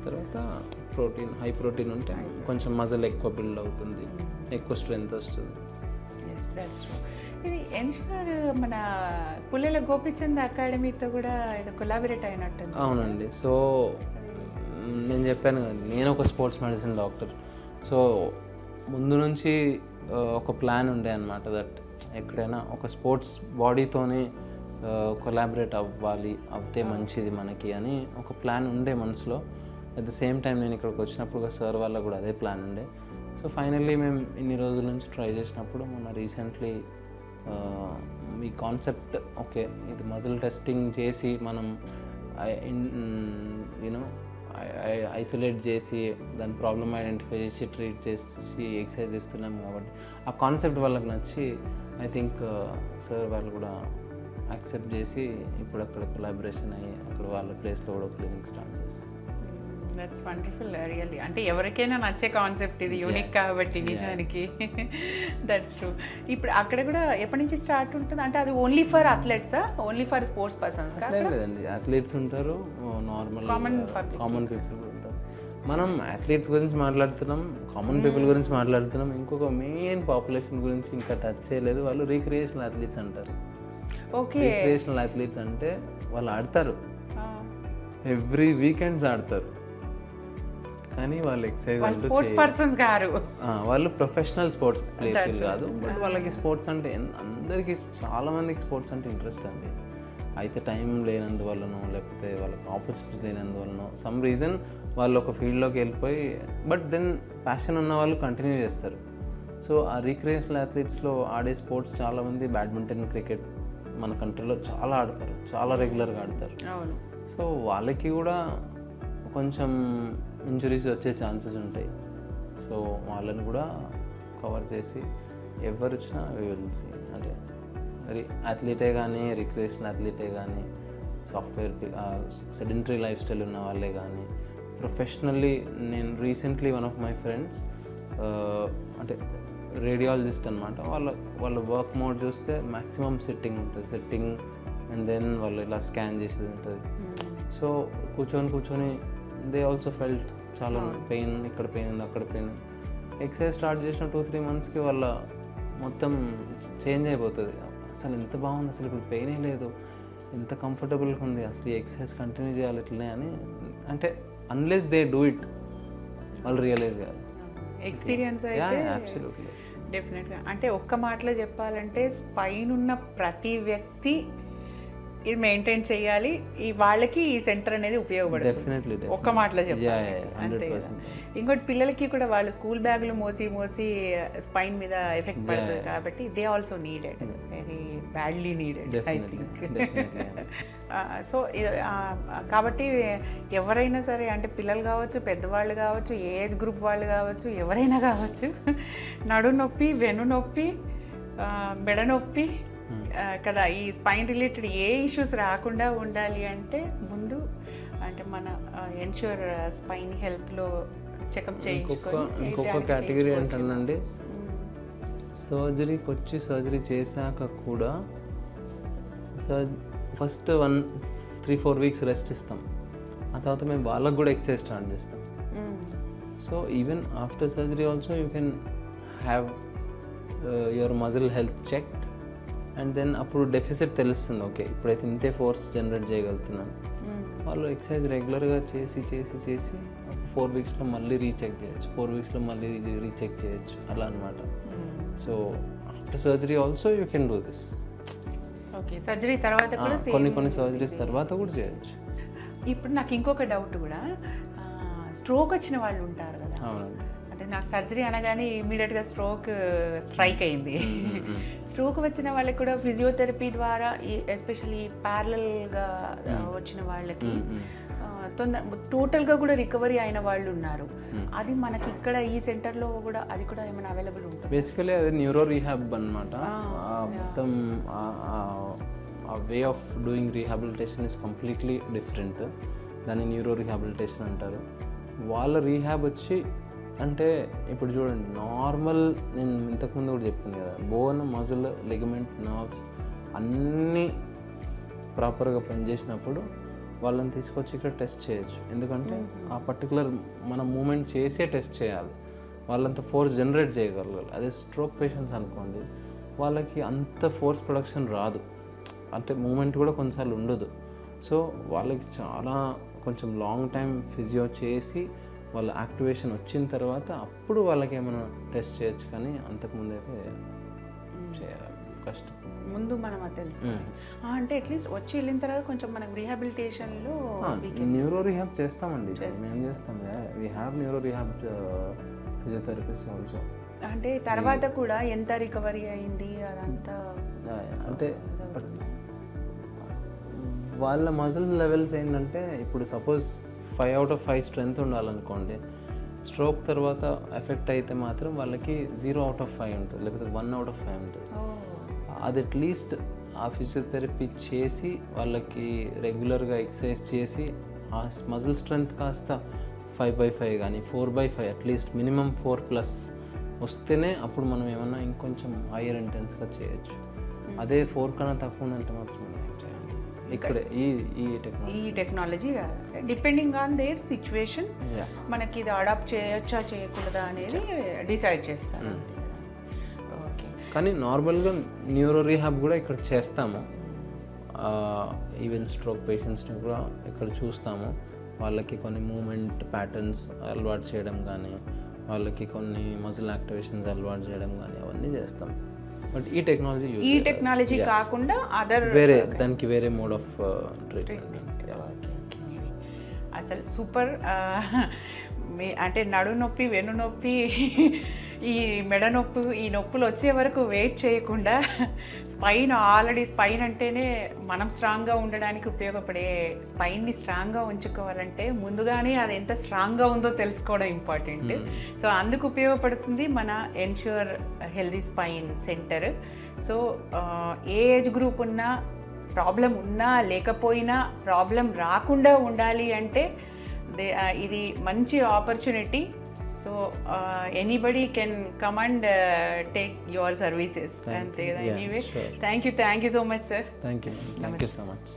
తర్వాత ప్రోటీన్, హై ప్రోటీన్ ఉంటే కొంచెం మజిల్ ఎక్కువ బిల్డ్ అవుతుంది, ఎక్కువ స్ట్రెంగ్త్ వస్తుంది. ఇది ఎన్షూర్ మన పుల్లెల గోపిచంద్ అకాడమీతో కూడా ఏదో కొలాబరేట్ అయినట్టుంది. అవునండి. సో నేను చెప్పాను కదండి, నేను ఒక స్పోర్ట్స్ మెడిసిన్ డాక్టర్. సో ముందు నుంచి ఒక ప్లాన్ ఉండే అనమాట, దట్ ఎక్కడైనా ఒక స్పోర్ట్స్ బాడీతోనే కొలాబరేట్ అవ్వాలి, అవుతే మంచిది మనకి అని ఒక ప్లాన్ ఉండే మనసులో. అట్ ద సేమ్ టైం నేను ఇక్కడికి వచ్చినప్పుడు సార్ వాళ్ళ కూడా అదే ప్లాన్ ఉండే. సో ఫైనల్లీ మేము ఇన్ని రోజుల నుంచి ట్రై చేసినప్పుడు మొన్న రీసెంట్లీ ఈ కాన్సెప్ట్, ఓకే ఇది మజిల్ టెస్టింగ్ చేసి మనం యూనో ఐసోలేట్ చేసి దాని ప్రాబ్లమ్ ఐడెంటిఫై చేసి ట్రీట్ చేసి ఎక్సర్సైజ్ ఇస్తున్నాం కాబట్టి ఆ కాన్సెప్ట్ వాళ్ళకి నచ్చి ఐ థింక్ సార్ వాళ్ళు కూడా యాక్సెప్ట్ చేసి ఇప్పుడు అక్కడ కొలాబరేషన్ అయ్యి అక్కడ వాళ్ళ ప్లేస్లో కూడా క్లినిక్ స్టార్ట్ చేస్తారు. That's wonderful really. అంటే ఎవరికైనా నచ్చే కాన్సెప్ట్ ఇది, యూనిక్ కాబట్టి నిజానికి. That's true. ఇప్పుడు అక్కడ కూడా ఎప్పటి నుంచి స్టార్ట్ ఉంటుంది? అంటే అది ఓన్లీ ఫర్ అథ్లెట్సా, ఓన్లీ ఫర్ స్పోర్ట్స్ పర్సన్స్? లేదండి, అథ్లెట్స్ ఉంటారు, నార్మల్ కామన్ పీపుల్ కూడా ఉంటారు. మనం అథ్లెట్స్ గురించి మాట్లాడుతున్నాం, కామన్ పీపుల్ గురించి మాట్లాడుతున్నాం. ఇంకొక మెయిన్ పాపులేషన్ గురించి ఇంకా టచ్ చేయలేదు. వాళ్ళు రీక్రియేషనల్ అథ్లెట్స్ అంటారు. ఓకే, రీక్రియేషనల్ అథ్లెట్స్ అంటే వాళ్ళు ఆడతారు, ఎవ్రీ వీకెండ్స్ ఆడతారు, కానీ వాళ్ళు ఎక్సర్సైజ్ స్పోర్ట్స్ పర్సన్స్ గారు, వాళ్ళు ప్రొఫెషనల్ స్పోర్ట్స్ ప్లేయర్లు కాదు. బట్ వాళ్ళకి స్పోర్ట్స్ అంటే అందరికీ, చాలామందికి స్పోర్ట్స్ అంటే ఇంట్రెస్ట్ అండి. అయితే టైం లేనందువల్లనో లేకపోతే వాళ్ళకి ఆపర్చునిటీ లేనందువల్లనో సమ్ రీజన్ వాళ్ళు ఒక ఫీల్డ్లోకి వెళ్ళిపోయి, బట్ దెన్ ప్యాషన్ ఉన్న వాళ్ళు కంటిన్యూ చేస్తారు. సో ఆ రీక్రియేషనల్ అథ్లెట్స్లో ఆడే స్పోర్ట్స్ చాలామంది బ్యాడ్మింటన్, క్రికెట్ మన కంట్రీలో చాలా ఆడతారు, చాలా రెగ్యులర్గా ఆడతారు. సో వాళ్ళకి కూడా కొంచెం ఇంజురీస్ వచ్చే ఛాన్సెస్ ఉంటాయి. సో వాళ్ళని కూడా కవర్ చేసి ఎవరు వచ్చినా వివరించి, అంటే మరి అథ్లీటే కానీ, రిక్రియేషనల్ అథ్లీటే కానీ, సాఫ్ట్వేర్ సెడెంటరీ లైఫ్ స్టైల్ ఉన్న వాళ్ళే కానీ, ప్రొఫెషనల్లీ. నేను recently one of my friends అంటే రేడియాలజిస్ట్ అనమాట, వాళ్ళ వర్క్ మోడ్ చూస్తే మ్యాక్సిమం సిట్టింగ్ ఉంటుంది, సిట్టింగ్ అండ్ దెన్ వాళ్ళు ఇలా స్కాన్ చేసేది ఉంటుంది. సో కూర్చొని దే ఆల్సో ఫెల్ట్ చాలా పెయిన్, ఇక్కడ పెయిన్ ఉంది, అక్కడ పెయిన్. ఎక్సర్సైజ్ స్టార్ట్ చేసిన 2-3 monthsకి వాళ్ళ మొత్తం చేంజ్ అయిపోతుంది. అసలు ఎంత బాగుంది, అసలు ఇప్పుడు పెయినే లేదు, ఎంత కంఫర్టబుల్గా ఉంది, అసలు ఈ ఎక్సర్సైజ్ కంటిన్యూ చేయాలి ఇట్లనే అని. అంటే అన్లెస్ దే డూ ఇట్ వాళ్ళు రియలైజ్ కాదు. ఎక్స్పీరియన్స్ అయితే అబ్సల్యూట్లీ డెఫినెట్గా. అంటే ఒక్క మాటలో చెప్పాలంటే స్పైన్ ఉన్న ప్రతి వ్యక్తి ఇది మెయింటైన్ చేయాలి, ఈ వాళ్ళకి ఈ సెంటర్ అనేది ఉపయోగపడుతుంది. డెఫినెట్లీ ఒక్క మాటలో చెప్పాలి. అంతే కదా. ఇంకోటి పిల్లలకి కూడా వాళ్ళు స్కూల్ బ్యాగులు మోసి స్పైన్ మీద ఎఫెక్ట్ పడుతుంది కాబట్టి they also needed, very badly needed I think. So కాబట్టి ఎవరైనా సరే, అంటే పిల్లలు కావచ్చు, పెద్దవాళ్ళు కావచ్చు, ఏజ్ గ్రూప్ వాళ్ళు కావచ్చు, ఎవరైనా కావచ్చు, నడు నొప్పి, వెను నొప్పి, మెడ నొప్పి కదా, ఈ స్పైన్ రిలేటెడ్ ఏ ఇష్యూస్ రాకుండా ఉండాలి అంటే ముందు అంటే మన ఎన్ష్యూర్ స్పైన్ హెల్త్లో చెకప్ చేయించుకొని. ఇంకొక కేటగిరీ ఏంటండి, సర్జరీకి వచ్చి సర్జరీ చేశాక కూడా ఫస్ట్ 1-3-4 weeks రెస్ట్ ఇస్తాం, ఆ తర్వాత మేము వాళ్ళకు కూడా ఎక్సర్సైజ్ స్టార్ట్ చేస్తాం. So even after surgery also you can have your muscle health checked. And then అప్పుడు డెఫిసిట్ తెలుస్తుంది, ఓకే ఇప్పుడైతే ఇంతే ఫోర్స్ జనరేట్ చేయగలుగుతున్నాను. వాళ్ళు ఎక్సర్సైజ్ రెగ్యులర్గా చేసి 4 weeksలో మళ్ళీ రీచెక్ చేయొచ్చు, 4 weeksలో మళ్ళీ రీచెక్ చేయొచ్చు, అలా అనమాట. So after surgery also you can do this. Okay, surgery తర్వాత కూడా కొన్ని సర్జరీస్ తర్వాత కూడా చేయొచ్చు. ఇప్పుడు నాకు ఇంకొక డౌట్ కూడా, స్ట్రోక్ వచ్చిన వాళ్ళు ఉంటారు కదా, అవునండి. అంటే నాకు సర్జరీ అనగానే ఇమీడియట్గా స్ట్రైక్ అయింది. స్ట్రోక్ వచ్చిన వాళ్ళకి కూడా ఫిజియోథెరపీ ద్వారా ఎస్పెషల్లీ ప్యారలల్గా వచ్చిన వాళ్ళకి టోటల్గా కూడా రికవరీ అయిన వాళ్ళు ఉన్నారు. అది మనకి ఇక్కడ ఈ సెంటర్లో కూడా అది కూడా ఏమైనా అవైలబుల్ ఉంటుంది? బేసికలీ అది న్యూరో రీహాబ్ అనమాట. మొత్తం ఆ way of doing rehabilitation is completely different. దాన్ని న్యూరో రీహాబిలిటేషన్ అంటారు. వాళ్ళ రీహాబ్ వచ్చి అంటే ఇప్పుడు చూడండి, నార్మల్ నేను ఇంతకుముందు కూడా చెప్పింది కదా, బోన్, మజిల్, లిగమెంట్, నర్వ్స్ అన్నీ ప్రాపర్గా పనిచేసినప్పుడు వాళ్ళని తీసుకొచ్చి ఇక్కడ టెస్ట్ చేయొచ్చు. ఎందుకంటే ఆ పర్టికులర్ మన మూమెంట్ చేసే టెస్ట్ చేయాలి, వాళ్ళంత ఫోర్స్ జనరేట్ చేయగలగాలి. అదే స్ట్రోక్ పేషెంట్స్ అనుకోండి, వాళ్ళకి అంత ఫోర్స్ ప్రొడక్షన్ రాదు, అంటే మూమెంట్ కూడా కొన్నిసార్లు ఉండదు. సో వాళ్ళకి చాలా కొంచెం లాంగ్ టైం ఫిజియో చేసి వాళ్ళ యాక్టివేషన్ వచ్చిన తర్వాత అప్పుడు వాళ్ళకి ఏమైనా టెస్ట్ చేయొచ్చు, కానీ అంతకుముందు అయితే చేయాలి, కష్టం. ముందు మనం అది తెలుసు అంటే అట్లీస్ట్ వచ్చి వెళ్ళిన తర్వాత కొంచెం మనకు రీహాబిలిటేషన్లో న్యూరో రీహాబ్ చేస్తామండి, మేము చేస్తాం. We have neuro rehab physiotherapist also. అంటే తర్వాత కూడా ఎంత రికవరీ అయింది అదంతా అంటే వాళ్ళ మజిల్ లెవెల్స్ ఏంటంటే, ఇప్పుడు సపోజ్ 5 out of 5 స్ట్రెంగ్త్ ఉండాలనుకోండి, స్ట్రోక్ తర్వాత ఎఫెక్ట్ అయితే మాత్రం వాళ్ళకి 0 out of 5 ఉంటుంది, లేకపోతే 1 out of 5 ఉంటుంది. అది అట్లీస్ట్ ఆ ఫిజియోథెరపీ చేసి వాళ్ళకి రెగ్యులర్గా ఎక్సర్సైజ్ చేసి ఆ మజిల్ స్ట్రెంగ్త్ కాస్త 5/5 కానీ 4/5 అట్లీస్ట్ మినిమం 4+ వస్తేనే అప్పుడు మనం ఏమన్నా ఇంకొంచెం హైయర్ ఇంటెన్స్గా చేయొచ్చు. అదే 4 కన్నా తక్కువ ఉందంటే మాత్రం ఇక్కడ ఈ technology depending on their situation మనకి ఇది అడాప్ట్ చేయొచ్చా చేయకూడదా అనేది డిసైడ్ చేస్తారు. ఓకే, కానీ నార్మల్గా న్యూరో రీహాబ్ కూడా ఇక్కడ చేస్తాము. ఈవెన్ స్ట్రోక్ పేషెంట్స్ని కూడా ఇక్కడ చూస్తాము. వాళ్ళకి కొన్ని మూమెంట్ ప్యాటర్న్స్ అలవాటు చేయడం కానీ, వాళ్ళకి కొన్ని మజిల్ యాక్టివేషన్స్ అలవాటు చేయడం కానీ అవన్నీ చేస్తాం. బట్ ఈ టెక్నాలజీ కాకుండా అదర్ దానికి వేరే మోడ్ ఆఫ్ ట్రీట్మెంట్. అసలు సూపర్. అంటే నడు నొప్పి, వెన్ను నొప్పి, ఈ మెడ నొప్పి, ఈ నొప్పులు వచ్చే వరకు వెయిట్ చేయకుండా ఆల్రెడీ స్పైన్ అంటేనే మనం స్ట్రాంగ్గా ఉండడానికి ఉపయోగపడే స్పైన్ని స్ట్రాంగ్గా ఉంచుకోవాలంటే ముందుగానే అది ఎంత స్ట్రాంగ్గా ఉందో తెలుసుకోవడం ఇంపార్టెంట్. సో అందుకు ఉపయోగపడుతుంది మన ensure healthy spine centre. So ఏ ఏజ్ గ్రూప్ ఉన్నా, ప్రాబ్లం ఉన్నా లేకపోయినా, ప్రాబ్లం రాకుండా ఉండాలి అంటే ఇది మంచి opportunity. So anybody can come and take your services. Anyway, sure. Thank you so much, sir. Thank you so much.